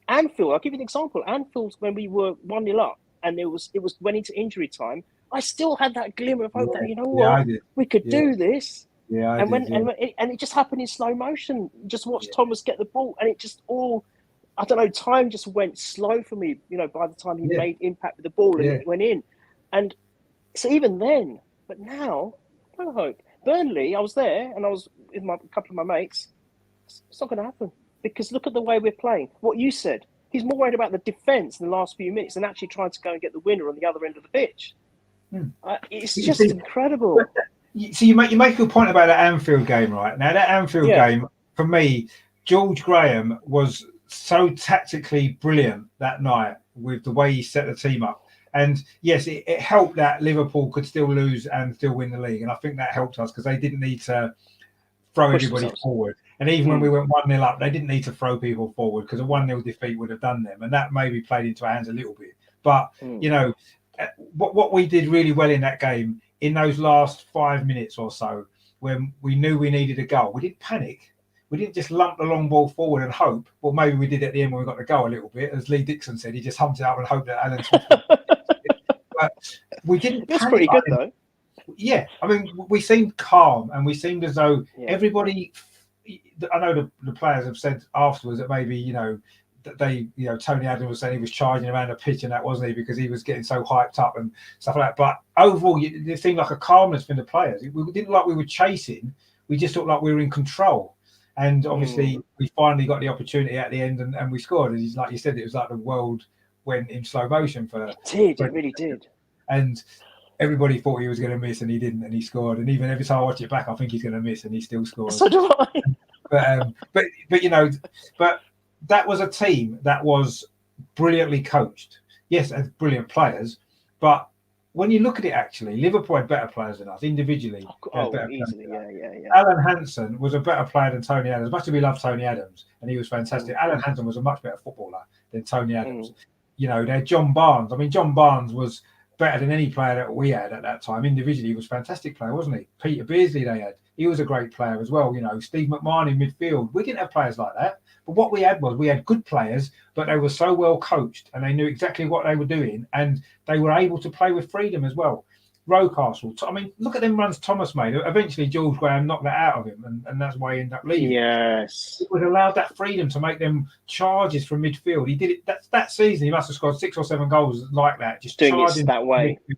Anfield, I'll give you an example. Anfield, when we were 1-0 up and it was went into injury time, I still had that glimmer of hope that, you know what, we could do this. Yeah, and it just happened in slow motion. You just watched Thomas get the ball, and it just I don't know, time just went slow for me, you know, by the time he made impact with the ball and it went in. And so even then, but now, no hope. Burnley, I was there and I was with a couple of my mates. It's not going to happen because look at the way we're playing. What you said, he's more worried about the defence in the last few minutes than actually trying to go and get the winner on the other end of the pitch. It's just incredible. So you make a good point about that Anfield game, right? Now that Anfield game, for me, George Graham was so tactically brilliant that night with the way he set the team up. And yes, it helped that Liverpool could still lose and still win the league. And I think that helped us because they didn't need to throw everybody forward. And even when we went 1-0 up, they didn't need to throw people forward because a 1-0 defeat would have done them. And that maybe played into our hands a little bit. But, you know, what we did really well in that game, in those last 5 minutes or so, when we knew we needed a goal, we didn't panic. We didn't just lump the long ball forward and hope. Well, maybe we did at the end when we got the goal a little bit. As Lee Dixon said, he just humped it up and hoped that Alan Smith. But we didn't. That's pretty good, though. Yeah, I mean, we seemed calm and we seemed as though everybody. I know the players have said afterwards that maybe, you know, that they, you know, Tony Adams was saying he was charging around the pitch and that, wasn't he, because he was getting so hyped up and stuff like that. But overall, it seemed like a calmness from the players. We didn't look like we were chasing. We just looked like we were in control. And obviously, we finally got the opportunity at the end and we scored. And like you said, it was like the world went in slow motion for. It really did. And everybody thought he was going to miss, and he didn't, and he scored. And even every time I watch it back, I think he's going to miss, and he still scores. So do I. But you know, but that was a team that was brilliantly coached. Yes, and brilliant players, but when you look at it, actually, Liverpool had better players than us individually. Easily, yeah. Alan Hansen was a better player than Tony Adams. Much as we love Tony Adams, and he was fantastic. Alan Hansen was a much better footballer than Tony Adams. You know, they're John Barnes. I mean, John Barnes was better than any player that we had at that time. Individually, he was a fantastic player, wasn't he? Peter Beardsley they had. He was a great player as well. You know, Steve McMahon in midfield. We didn't have players like that. But what we had was we had good players, but they were so well coached and they knew exactly what they were doing, and they were able to play with freedom as well. Rocastle, I mean, look at them runs Thomas made. Eventually, George Graham knocked that out of him, and that's why he ended up leaving. Yes. He was allowed that freedom to make them charges from midfield. He did it that season. He must have scored 6 or 7 goals like that, just doing charging it that way. Midfield.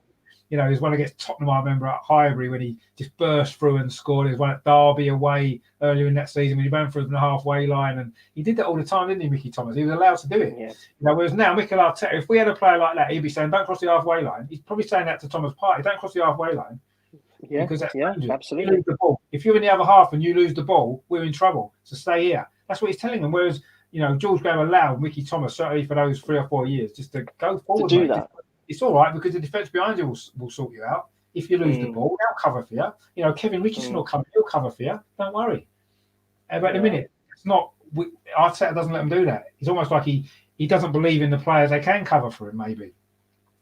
You know, there's one against Tottenham, I remember, at Highbury when he just burst through and scored. There's one at Derby away earlier in that season when he ran through the halfway line. And he did that all the time, didn't he, Mickey Thomas? He was allowed to do it. Yeah. You know, whereas now, Mikel Arteta, if we had a player like that, he'd be saying, don't cross the halfway line. He's probably saying that to Thomas Partey, don't cross the halfway line. Yeah, because that's absolutely. You lose the ball. If you're in the other half and you lose the ball, we're in trouble. So stay here. That's what he's telling them. Whereas, you know, George Graham allowed Mickey Thomas, certainly for those 3 or 4 years, just to go forward. To do that. It's all right because the defence behind you will sort you out. If you lose the ball, they'll cover for you. You know, Kevin Richardson will come, he'll cover for you. Don't worry. But at the minute, it's not. Arteta doesn't let them do that. It's almost like he doesn't believe in the players they can cover for him. Maybe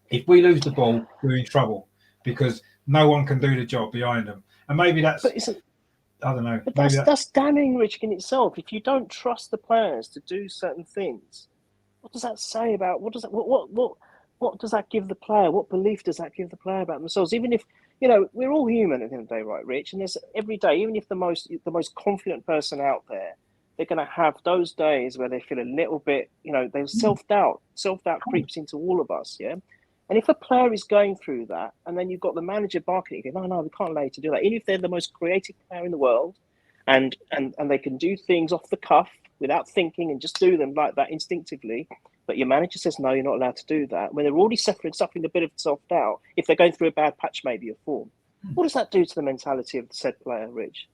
if we lose the ball, we're in trouble because no one can do the job behind them. And maybe that's. I don't know. But that's damning, Rich, in itself. If you don't trust the players to do certain things, what does that say about what does that give the player? What belief does that give the player about themselves? Even if, you know, we're all human at the end of the day, right, Rich? And there's every day, even if the most confident person out there, they're going to have those days where they feel a little bit, you know, there's self-doubt. Self-doubt creeps into all of us, yeah? And if a player is going through that, and then you've got the manager barking, you go, no, we can't allow you to do that. Even if they're the most creative player in the world, and they can do things off the cuff without thinking and just do them like that instinctively, but your manager says, no, you're not allowed to do that. When they're already suffering a bit of self-doubt, if they're going through a bad patch maybe of form, what does that do to the mentality of the said player, Rich?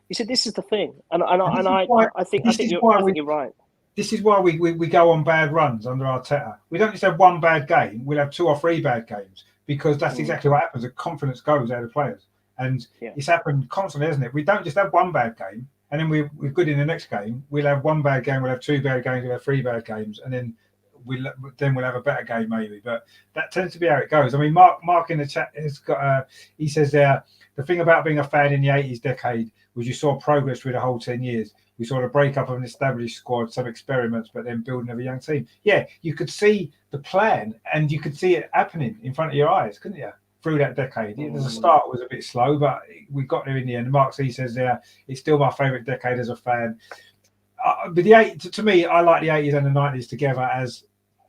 You said this is the thing. And I think you're right. This is why we go on bad runs under Arteta. We don't just have one bad game. We'll have 2 or 3 bad games because that's exactly what happens. The confidence goes out of players. And it's happened constantly, hasn't it? We don't just have one bad game and then we're good in the next game. We'll have 1 bad game, we'll have 2 bad games, we'll have 3 bad games, and then we'll have a better game maybe. But that tends to be how it goes. I mean, Mark in the chat has got he says there, the thing about being a fan in the 80s decade was you saw progress through the whole 10 years. We saw the breakup of an established squad, some experiments, but then building of a young team. Yeah, you could see the plan and you could see it happening in front of your eyes, couldn't you? Through that decade. The start was a bit slow, but we got there in the end. Mark C says there, it's still my favourite decade as a fan. But to me, I like the 80s and the 90s together as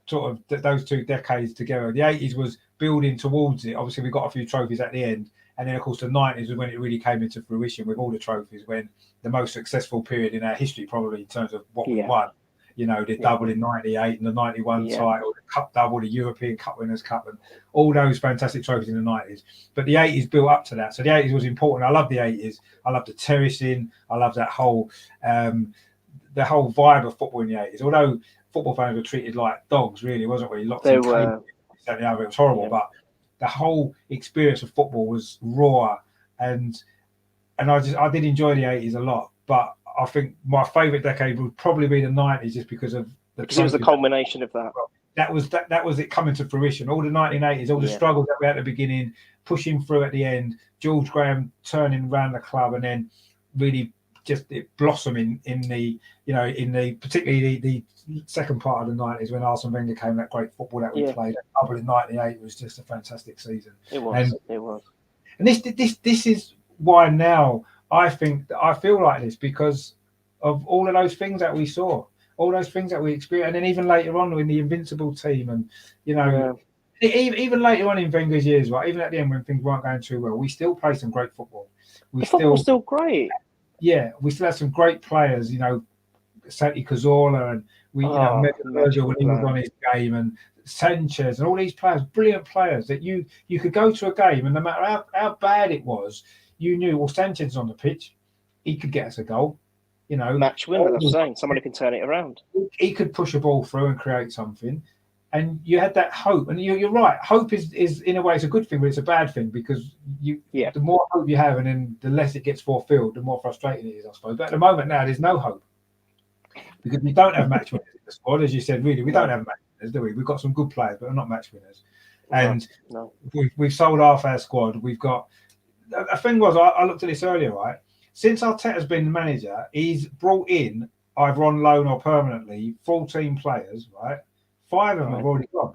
sort of those 2 decades together. The 80s was building towards it. Obviously, we got a few trophies at the end. And then, of course, the 90s was when it really came into fruition with all the trophies, when the most successful period in our history, probably in terms of what we won. You know, the double in 98 and the 91 title, the Cup double, the European Cup Winners' Cup, and all those fantastic trophies in the 90s. But the 80s built up to that. So the 80s was important. I love the 80s. I love the terracing. I love that whole the whole vibe of football in the 80s. Although football fans were treated like dogs, really, wasn't we? Locked in cages. It was horrible, but the whole experience of football was raw, and I did enjoy the 80s a lot. But I think my favourite decade would probably be the 90s, just because of because it was the culmination of that. That was it coming to fruition. All the 1980s, all the struggles that we had at the beginning, pushing through at the end. George Graham turning around the club, and then really just it blossoming in the particularly the second part of the 90s when Arsene Wenger came. That great football that we played. That double in 98 was just a fantastic season. It was. And this is why now I feel like this, because of all of those things that we saw, all those things that we experienced, and then even later on in the Invincible team, and even later on in Wenger's years, right? Even at the end when things weren't going too well, we still played some great football. Football was still great. Yeah, we still had some great players. You know, Santi Cazorla, and Virgil when he was on his game, and Sanchez, and all these players, brilliant players that you could go to a game, and no matter how bad it was, you knew, well, Sanchez on the pitch, he could get us a goal. You know, match winner. I'm saying somebody can turn it around. He could push a ball through and create something, and you had that hope. And you're right. Hope is in a way it's a good thing, but it's a bad thing, because the more hope you have, and then the less it gets fulfilled, the more frustrating it is, I suppose. But at the moment now, there's no hope, because we don't have match winners in the squad, as you said. Really, we don't have match winners, do we? We've got some good players, but they're not match winners. And no. we've sold half our squad. We've got. The thing was, I looked at this earlier, right? Since Arteta's been manager, he's brought in either on loan or permanently 14 players, right? 5 of them have already gone.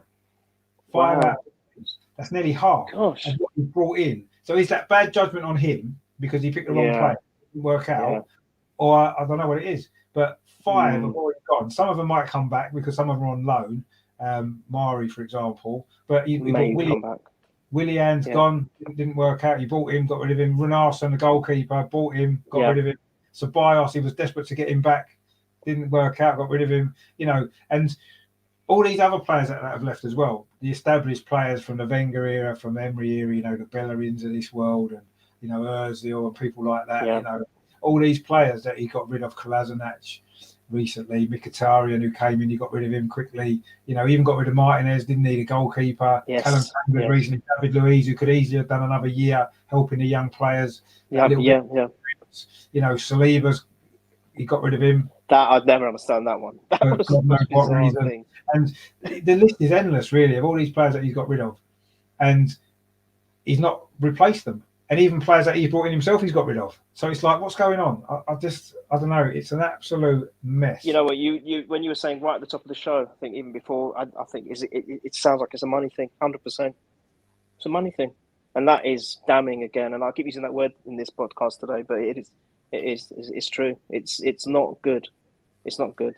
5 Wow. out. That's nearly half Gosh. of what he brought in. So is that bad judgment on him because he picked the wrong player, didn't work out, or I don't know what it is. But 5 have already gone. Some of them might come back because some of them are on loan. Mari, for example, but he bought Willian's gone, didn't work out. He bought him, got rid of him. Runarsson, the goalkeeper, bought him, got rid of him. Ceballos, he was desperate to get him back, didn't work out, got rid of him. And all these other players that have left as well, the established players from the Wenger era, from the Emery era, the Bellerins of this world, and Özil and people like that. All these players that he got rid of, Kolasinac recently, Mkhitaryan, who came in, he got rid of him quickly. He even got rid of Martinez, didn't need a goalkeeper. Callum Chambers recently, David Luiz, who could easily have done another year helping the young players. Saliba's, he got rid of him. That I'd never understand that one. That was God knows what reason. Thing. And the list is endless, really, of all these players that he's got rid of, and he's not replaced them. And even players that he brought in himself, he's got rid of. So it's like, what's going on? I don't know. It's an absolute mess. You know what? You when you were saying right at the top of the show, I think even before, I think it sounds like it's a money thing. 100%, it's a money thing, and that is damning again. And I keep using that word in this podcast today, but it's true. It's not good. It's not good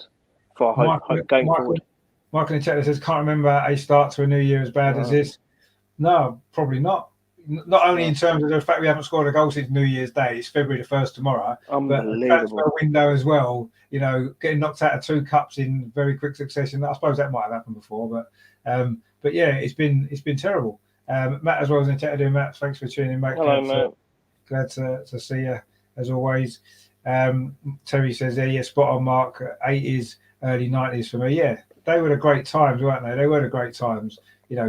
for hope going forward. Michael in chat says, can't remember a start to a new year as bad as this. No, probably not. Not only in terms of the fact we haven't scored a goal since New Year's Day, it's February the 1st tomorrow, but the transfer window as well, getting knocked out of 2 cups in very quick succession. I suppose that might have happened before, but yeah, it's been terrible. Matt as well as in chat. Matt, thanks for tuning in, mate. Hello, Matt. Glad to see you as always. Terry says, yeah, spot on, Mark. 80s, early 90s for me. Yeah, they were the great times, weren't they? They were the great times.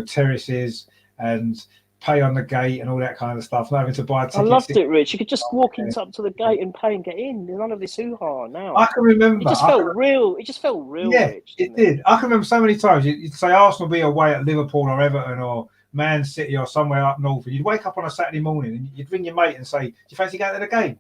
Terraces and pay on the gate and all that kind of stuff. Not having to buy tickets. I loved it, Rich. You could just walk up to the gate and pay and get in. None of this hoo-ha now. I can remember. It just felt real. It just felt real, yeah, Rich. It did. I can remember so many times. You'd say Arsenal be away at Liverpool or Everton or Man City or somewhere up north, and you'd wake up on a Saturday morning and you'd ring your mate and say, do you fancy going to the game?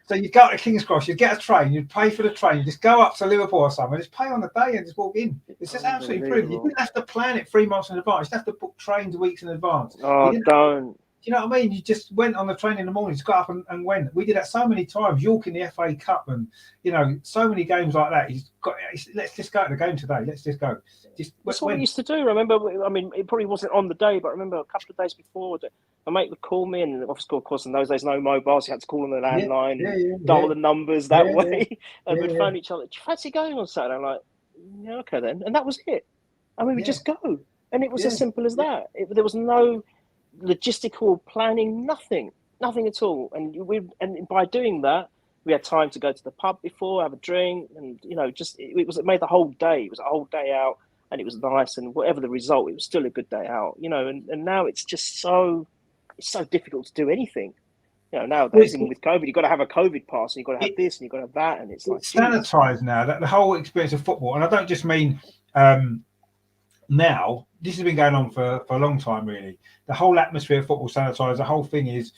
So you'd go to King's Cross, you'd get a train, you'd pay for the train, you'd just go up to Liverpool or somewhere, just pay on the day and just walk in. It's just absolutely brilliant. You didn't have to plan it 3 months in advance. You have to book trains weeks in advance. Oh, don't. Do you know what I mean? You just went on the train in the morning, just got up and went. We did that so many times. York in the FA Cup and, so many games like that. Let's just go to the game today. Let's just go. That's what we used to do. Remember, I mean, it probably wasn't on the day, but I remember a couple of days before, my mate would call me, and of course, in those days, no mobiles. You had to call on the landline and dial the numbers that way. And we'd phone each other. Do you fancy going on Saturday? I'm like, yeah, okay then. And that was it. I mean, we just go. And it was as simple as that. There was no logistical planning, nothing at all. And by doing that, we had time to go to the pub before, have a drink, and it made the whole day. It was a whole day out, and it was nice. And whatever the result, it was still a good day out. And now it's just so difficult to do anything. Nowadays, even with COVID, you've got to have a COVID pass, and you've got to have this, and you've got to have that, and it's like sanitized now. That the whole experience of football, and I don't just mean now. This has been going on for a long time, really. The whole atmosphere of football sanitised. The whole thing is,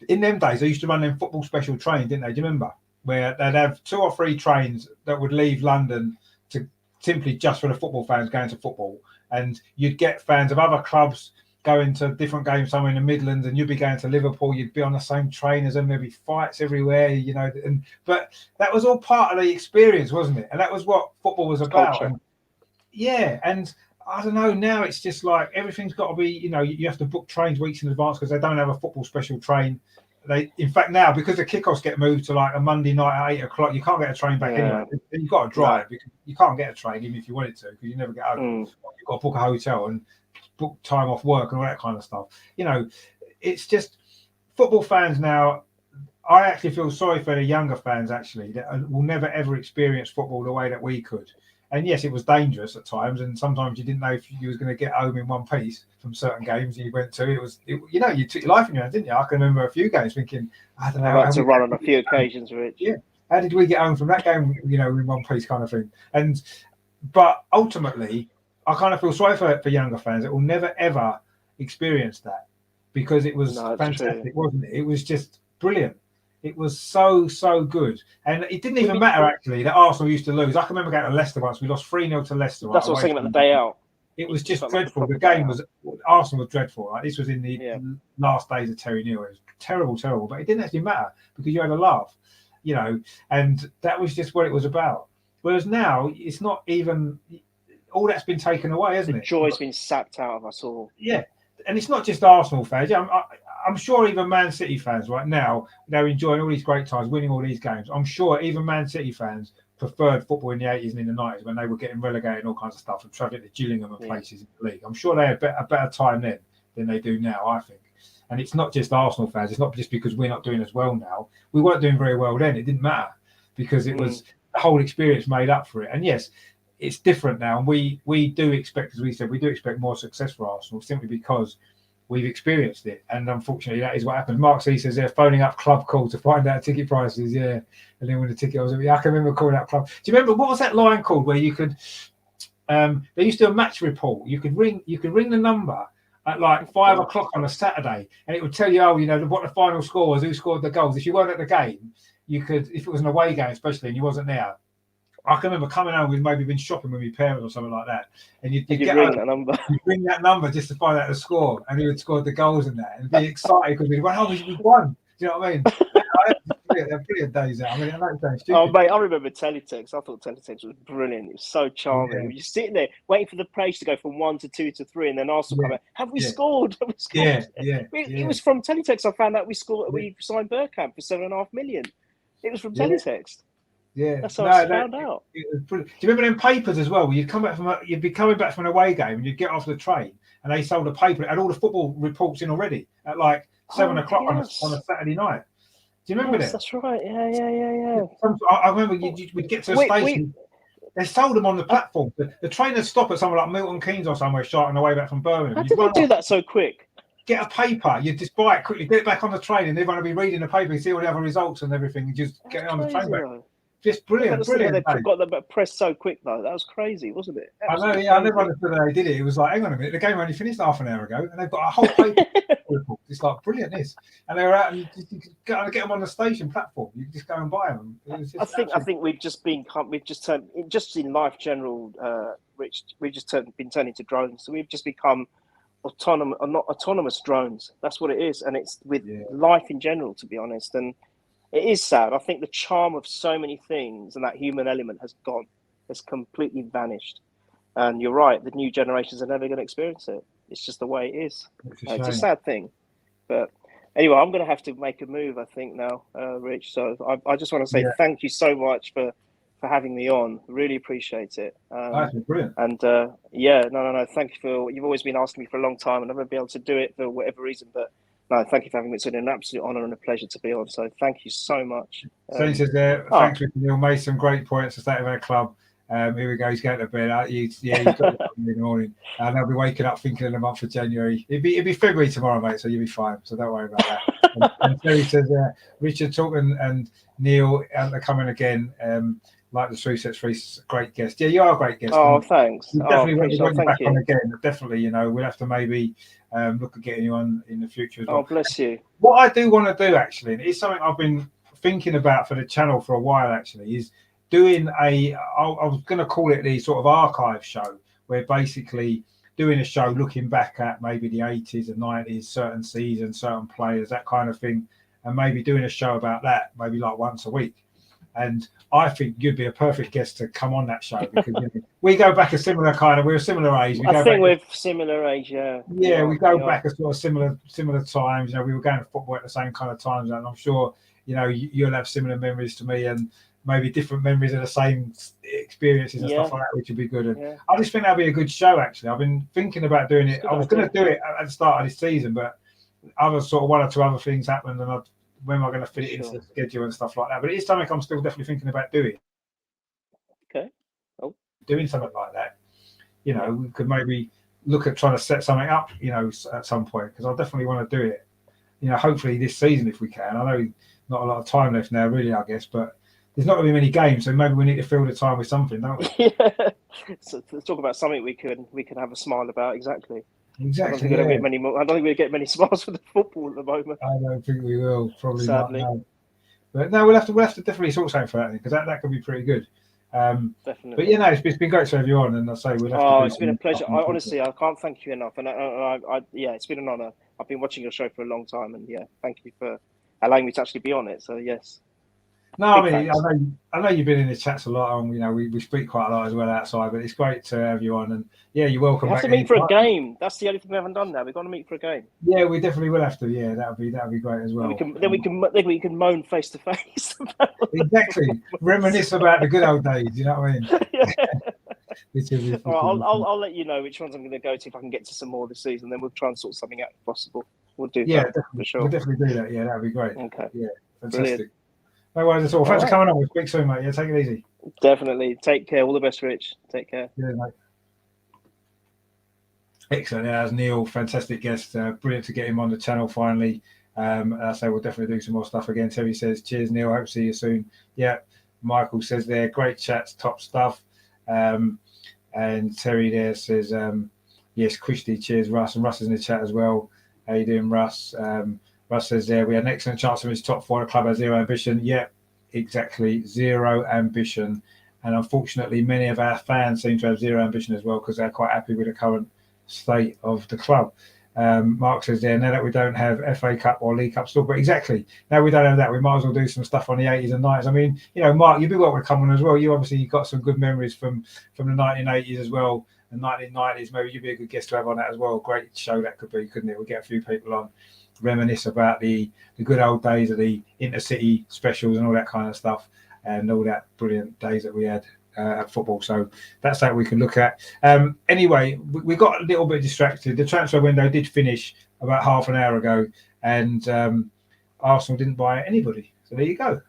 in them days, they used to run them football special trains, didn't they? Do you remember? Where they'd have 2 or 3 trains that would leave London to simply just for the football fans going to football. And you'd get fans of other clubs going to different games somewhere in the Midlands, and you'd be going to Liverpool. You'd be on the same train as them. There'd be fights everywhere, but that was all part of the experience, wasn't it? And that was what football was about. And I don't know, now it's just like everything's got to be, you have to book trains weeks in advance because they don't have a football special train. In fact, now, because the kickoffs get moved to like a Monday night at 8 o'clock, you can't get a train back anyway. You've got to drive. You can't get a train even if you wanted to because you never get home. You've got to book a hotel and book time off work and all that kind of stuff. It's just football fans now. I actually feel sorry for the younger fans, actually, that will never, ever experience football the way that we could. And yes, it was dangerous at times, and sometimes you didn't know if you was going to get home in one piece from certain games you went to. You took your life in your hands, didn't you? I can remember a few games thinking, I don't know. I had to run on a few occasions, Rich. Yeah, how did we get home from that game? In one piece kind of thing. But ultimately, I kind of feel sorry for younger fans that will never ever experience that, because it was fantastic, wasn't it? It was just brilliant. It was so good, and it didn't even matter actually that Arsenal used to lose. I can remember going to Leicester once. We lost 3-0 to Leicester. That's what I was saying about the day out. It was just dreadful. The game was, Arsenal was dreadful. Right? This was in the last days of Terry Neill. It was terrible. But it didn't actually matter because you had a laugh, you know, and that was just what it was about. Whereas now, it's not even, all that's been taken away, hasn't it? The joy's been sapped out of us all. Yeah, and it's not just Arsenal fans. Yeah, I'm sure even Man City fans right now, they're enjoying all these great times, winning all these games. I'm sure even Man City fans preferred football in the 80s and in the 90s when they were getting relegated and all kinds of stuff and travelling to Gillingham and places in the league. I'm sure they had a better time then than they do now, I think. And it's not just Arsenal fans. It's not just because we're not doing as well now. We weren't doing very well then. It didn't matter because it was the whole experience made up for it. And yes, it's different now. And we do expect, as we said, we do expect more success for Arsenal simply because we've experienced it. And unfortunately, that is what happened. Mark C says they're phoning up Club Call to find out ticket prices. Yeah. And then when the ticket was, I can remember calling up Club. Do you remember, what was that line called where you could, they used to do a match report. You could ring the number at like 5 o'clock on a Saturday and it would tell you, what the final score was, who scored the goals. If you weren't at the game, you could, if it was an away game, especially, and you wasn't there, I can remember coming home with maybe been shopping with my parents or something like that, and you'd get ring that number. You'd ring that number just to find out the score and who had scored the goals and that, and be excited because we'd won. We won. Do you know what I mean? They're brilliant days out. I mean, I know it sounds stupid. Oh mate, I remember Teletext. I thought Teletext was brilliant. It was so charming. You're sitting there waiting for the page to go from 1 to 2 to 3, and then Arsenal come out. Have we scored? Have we scored? It was from Teletext. I found out we scored. We signed Bergkamp for $7.5 million. It was from Teletext. Yeah, that's how I found out. It was brilliant. Do you remember them papers as well? You'd be coming back from an away game and you'd get off the train and they sold a paper. It had all the football reports in already at like 7 o'clock on a Saturday night. Do you remember that? That's right. Yeah. I remember we'd get to a station. They sold them on the platform. The train would stop at somewhere like Milton Keynes or somewhere, starting the way back from Birmingham. How did they do that so quick? Get a paper. You just buy it quickly, get it back on the train, and everyone will be reading the paper, see all the other results and everything, and just get it on the train back. Just brilliant. They got the press so quick though. That was crazy, wasn't it? Absolutely I know. Yeah, I never understood how they did it. It was like, hang on a minute, the game only finished half an hour ago, and they've got a whole paper report. It's like brilliant. This, and they were out, and you could get them on the station platform. You could just go and buy them. I think we've just turned just in life general, Rich. We've just been turned into drones. So we've just become autonomous drones. That's what it is, and it's with life in general, to be honest. And it is sad. I think the charm of so many things and that human element has completely vanished. And you're right, the new generations are never going to experience it. It's just the way it is. It's a sad thing. But anyway, I'm going to have to make a move, I think, now, Rich. So I just want to say thank you so much for having me on. Really appreciate it. That's brilliant. And no. Thank you for, you've always been asking me for a long time and I've never been able to do it for whatever reason, but no, thank you for having me. It's been an absolute honour and a pleasure to be on. So thank you so much. So he says there, thanks, Richard Neil. Made some great points to state of our club. Here we go. He's going to bed. He's got it in the morning. And I'll be waking up thinking of the month of January. It'd be February tomorrow, mate. So you'll be fine. So don't worry about that. and so he says, Richard Talton and Neil are coming again. Like the Three Sets Free, great guest. Yeah, you are a great guest. Oh, thanks. Definitely when you're back on again. Definitely, we'll have to maybe look at getting you on in the future as well. Oh, bless you. What I do want to do, actually, and it's something I've been thinking about for the channel for a while, actually, is doing I was going to call it the sort of archive show, where basically doing a show looking back at maybe the 80s and 90s, certain seasons, certain players, that kind of thing, and maybe doing a show about that, maybe like once a week. And I think you'd be a perfect guest to come on that show because we go back a similar we're a similar age. We're similar age, yeah. Yeah, we go back a sort of similar times. We were going to football at the same kind of times, and I'm sure you'll have similar memories to me, and maybe different memories of the same experiences and stuff like that, which would be good. And I just think that'd be a good show. Actually, I've been thinking about doing it. I was going to do it at the start of this season, but other sort of one or two other things happened, and when am I going to fit it into the schedule and stuff like that? But it is something I'm still definitely thinking about doing. Okay. Oh. Doing something like that. We could maybe look at trying to set something up, at some point, because I definitely want to do it. Hopefully this season if we can. I know not a lot of time left now, really, I guess, but there's not going to be many games, so maybe we need to fill the time with something, don't we? Yeah. So let's talk about something we can have a smile about. Exactly. I don't Exactly. think we're Yeah. gonna get many more. I don't think we'll get many smiles for the football at the moment. I don't think we will. Probably Sadly. not. No. But no, we'll have to definitely sort something for that because that could be pretty good. Definitely. But yeah, no, it's been great to have you on, and I say we'll have to. Oh, it's been a pleasure. Honestly, I can't thank you enough. And yeah, it's been an honour. I've been watching your show for a long time, and yeah, thank you for allowing me to actually be on it. So yes. No, I Big mean, thanks. I know you've been in the chats a lot, and we speak quite a lot as well outside. But it's great to have you on, and yeah, you're welcome We have back. to meet for a game. That's the only thing we haven't done now. We've got to meet for a game. Yeah, we definitely will have to. Yeah, that'd be great as well. Then we can moan face to face. Exactly, reminisce about the good old days. You know what I mean? Yeah. All right, I'll let you know which ones I'm going to go to if I can get to some more this season. Then we'll try and sort something out if possible. We'll do that for sure. We'll definitely do that. Yeah, that'd be great. Okay. Yeah, fantastic. Brilliant. No worries at all. Thanks for coming on. We'll speak soon, mate. Yeah, take it easy. Definitely. Take care. All the best, Rich. Take care. Yeah, mate. Excellent. Yeah, that's Neil. Fantastic guest. Brilliant to get him on the channel finally. I say we'll definitely do some more stuff again. Terry says, cheers, Neil. Hope to see you soon. Yeah. Michael says there, great chats, top stuff. And Terry there says, yes, Christy, cheers, Russ. And Russ is in the chat as well. How you doing, Russ? Russ says there, we had an excellent chance of his top four. The club has zero ambition. Yeah, exactly. Zero ambition. And unfortunately, many of our fans seem to have zero ambition as well because they're quite happy with the current state of the club. Mark says there, now that we don't have FA Cup or League Cup still, but exactly, now we don't have that, we might as well do some stuff on the 80s and 90s. I mean, Mark, you'd be welcome to come on as well. You obviously got some good memories from the 1980s as well, and 1990s. Maybe you'd be a good guest to have on that as well. Great show that could be, couldn't it? We'll get a few people on, reminisce about the good old days of the intercity specials and all that kind of stuff, and all that brilliant days that we had at football. So that's that we can look at. Anyway, we got a little bit distracted. The transfer window did finish about half an hour ago, and Arsenal didn't buy anybody. So there you go.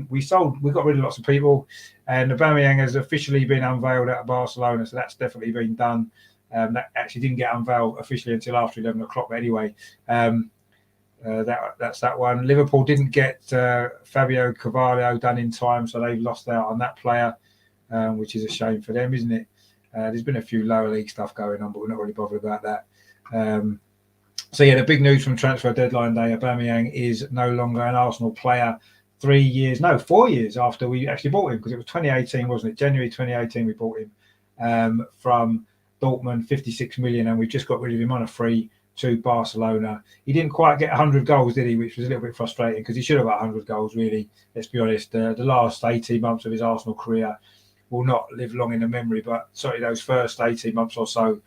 We got rid of lots of people, and Aubameyang has officially been unveiled at Barcelona. So that's definitely been done. That actually didn't get unveiled officially until after 11 o'clock. But anyway, that's that one. Liverpool didn't get Fabio Carvalho done in time, so they've lost out on that player. Which is a shame for them, isn't it? There's been a few lower league stuff going on, but we're not really bothered about that. So yeah, the big news from transfer deadline day, Aubameyang is no longer an Arsenal player 4 years after we actually bought him, because it was 2018, wasn't it? January 2018 we bought him from Dortmund, 56 million, and we just got rid of him on a free to Barcelona. He didn't quite get 100 goals, did he? Which was a little bit frustrating because he should have got 100 goals, really. Let's be honest. The last 18 months of his Arsenal career will not live long in the memory, but certainly those first 18 months or so,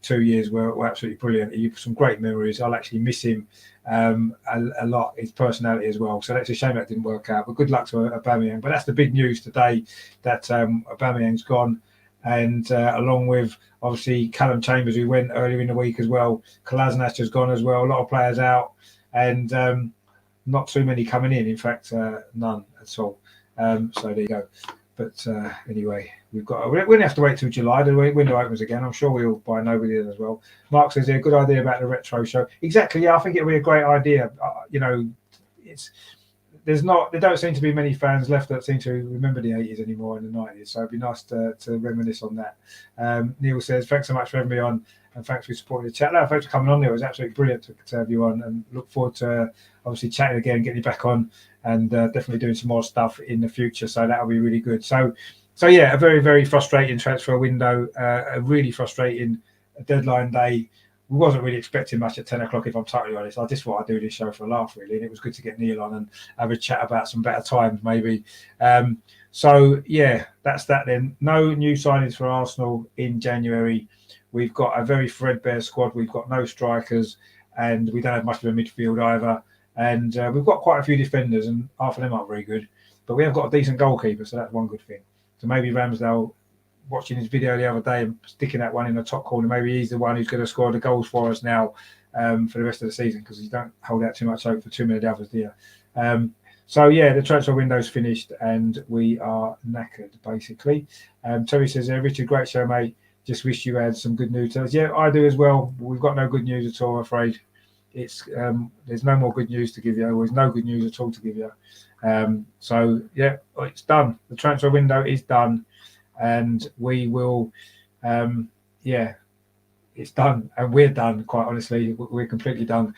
2 years were absolutely brilliant. He some great memories. I'll actually miss him a lot, his personality as well. So that's a shame that didn't work out. But good luck to Aubameyang. But that's the big news today, that Aubameyang's gone. And along with, obviously, Callum Chambers, who went earlier in the week as well. Kolasinac has gone as well. A lot of players out. And not too many coming in. In fact, none at all. So there you go. But anyway, we don't have to wait till July. The window opens again. I'm sure we'll buy nobody in as well. Mark says, yeah, good idea about the retro show. Exactly. Yeah, I think it'll be a great idea. There don't seem to be many fans left that seem to remember the 80s anymore and the 90s. So it'd be nice to reminisce on that. Neil says, thanks so much for having me on, and thanks for supporting the chat. No, thanks for coming on there. It was absolutely brilliant to have you on, and look forward to obviously chatting again, getting you back on, and definitely doing some more stuff in the future. So that'll be really good. So yeah, a very, very frustrating transfer window, a really frustrating deadline day. We wasn't really expecting much at 10 o'clock, if I'm totally honest. I just thought I'd do this show for a laugh, really. And it was good to get Neil on and have a chat about some better times, maybe. So, yeah, that's that then. No new signings for Arsenal in January. We've got a very threadbare squad. We've got no strikers, and we don't have much of a midfield either. And we've got quite a few defenders, and half of them aren't very good. But we have got a decent goalkeeper, so that's one good thing. So maybe Ramsdale, watching his video the other day and sticking that one in the top corner, maybe he's the one who's going to score the goals for us now for the rest of the season, because you don't hold out too much hope for too many of the others, do you? So, yeah, the transfer window's finished and we are knackered, basically. Terry says, Richard, great show, mate. Just wish you had some good news to us. Yeah, I do as well. We've got no good news at all, I'm afraid. it's there's no more good news to give you. There's no good news at all to give you. So yeah, it's done. The transfer window is done, and we will. Yeah, it's done, and we're done. Quite honestly, we're completely done.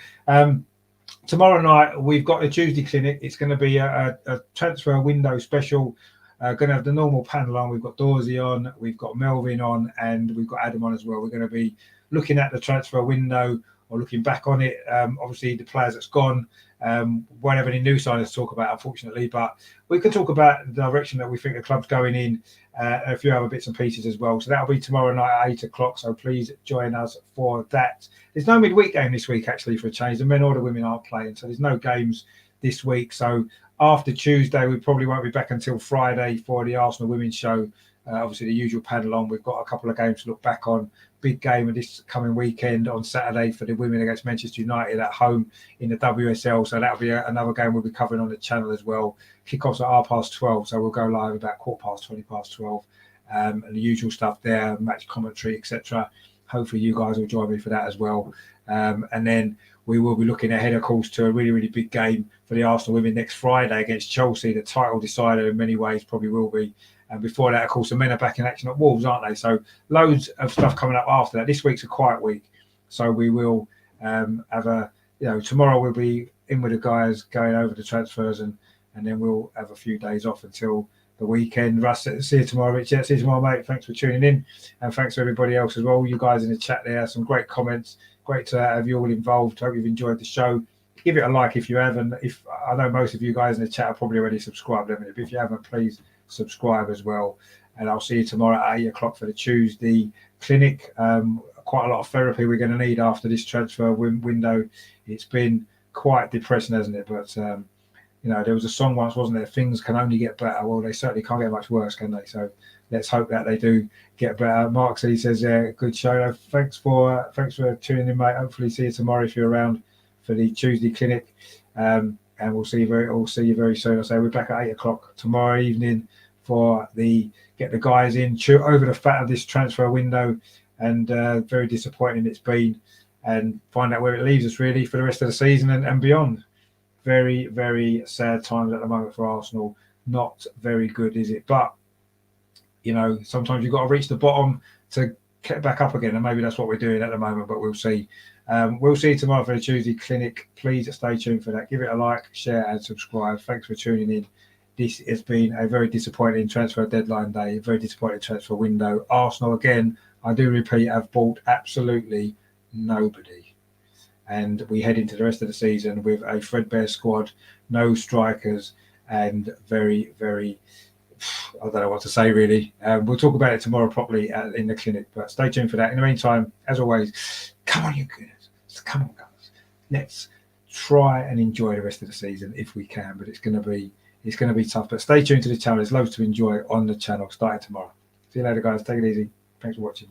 Tomorrow night we've got a Tuesday clinic. It's going to be a transfer window special. Going to have the normal panel on. We've got Dorsey on, we've got Melvin on, and we've got Adam on as well. We're going to be looking at the transfer window or looking back on it. Obviously, the players that's gone. Won't have any new signings to talk about, unfortunately, but we can talk about the direction that we think the club's going in, and a few other bits and pieces as well. So that'll be tomorrow night at 8 o'clock. So please join us for that. There's no midweek game this week, actually, for a change. The men or the women aren't playing, so there's no games this week. So after Tuesday, we probably won't be back until Friday for the Arsenal women's show. Obviously, the usual panel on. We've got a couple of games to look back on. Big game of this coming weekend on Saturday for the women against Manchester United at home in the WSL. So that'll be another game we'll be covering on the channel as well. Kickoffs at 12:30, so we'll go live about 12:15. And the usual stuff there, match commentary, etc. Hopefully, you guys will join me for that as well. And then we will be looking ahead, of course, to a really, really big game for the Arsenal women next Friday against Chelsea. The title decider in many ways probably will be. And before that, of course, the men are back in action at Wolves, aren't they? So loads of stuff coming up after that. This week's a quiet week. So we will have tomorrow we'll be in with the guys going over the transfers and then we'll have a few days off until the weekend. Russ, see you tomorrow, Richard. See you tomorrow, mate. Thanks for tuning in. And thanks to everybody else as well. You guys in the chat there, some great comments. Great to have you all involved. Hope you've enjoyed the show. Give it a like if you have. And if I know most of you guys in the chat are probably already subscribed. But if you haven't, please subscribe as well. And I'll see you tomorrow at 8 o'clock for the Tuesday clinic. Quite a lot of therapy we're going to need after this transfer window. It's been quite depressing, hasn't it? But there was a song once, wasn't there? Things can only get better. Well, they certainly can't get much worse, can they? So let's hope that they do get better. Mark said, he says, good show. Thanks for tuning in, mate. Hopefully see you tomorrow if you're around for the Tuesday clinic. And we'll see you very soon. I say we're back at 8 o'clock tomorrow evening for get the guys in, chew over the fat of this transfer window, and very disappointing it's been, and find out where it leaves us really for the rest of the season and beyond. Very, very sad times at the moment for Arsenal. Not very good, is it? But sometimes you've got to reach the bottom to get back up again, and maybe that's what we're doing at the moment. But we'll see. We'll see you tomorrow for the Tuesday clinic. Please stay tuned for that. Give it a like, share, and subscribe. Thanks for tuning in. This has been a very disappointing transfer deadline day, a very disappointing transfer window. Arsenal, again, I do repeat, have bought absolutely nobody. And we head into the rest of the season with a threadbare squad, no strikers, and very, very, I don't know what to say really. We'll talk about it tomorrow properly in the clinic, but stay tuned for that. In the meantime, as always, come on, you guys. Come on, guys. Let's try and enjoy the rest of the season if we can, but it's going to be tough. But stay tuned to the channel. There's loads to enjoy on the channel starting tomorrow. See you later, guys. Take it easy. Thanks for watching.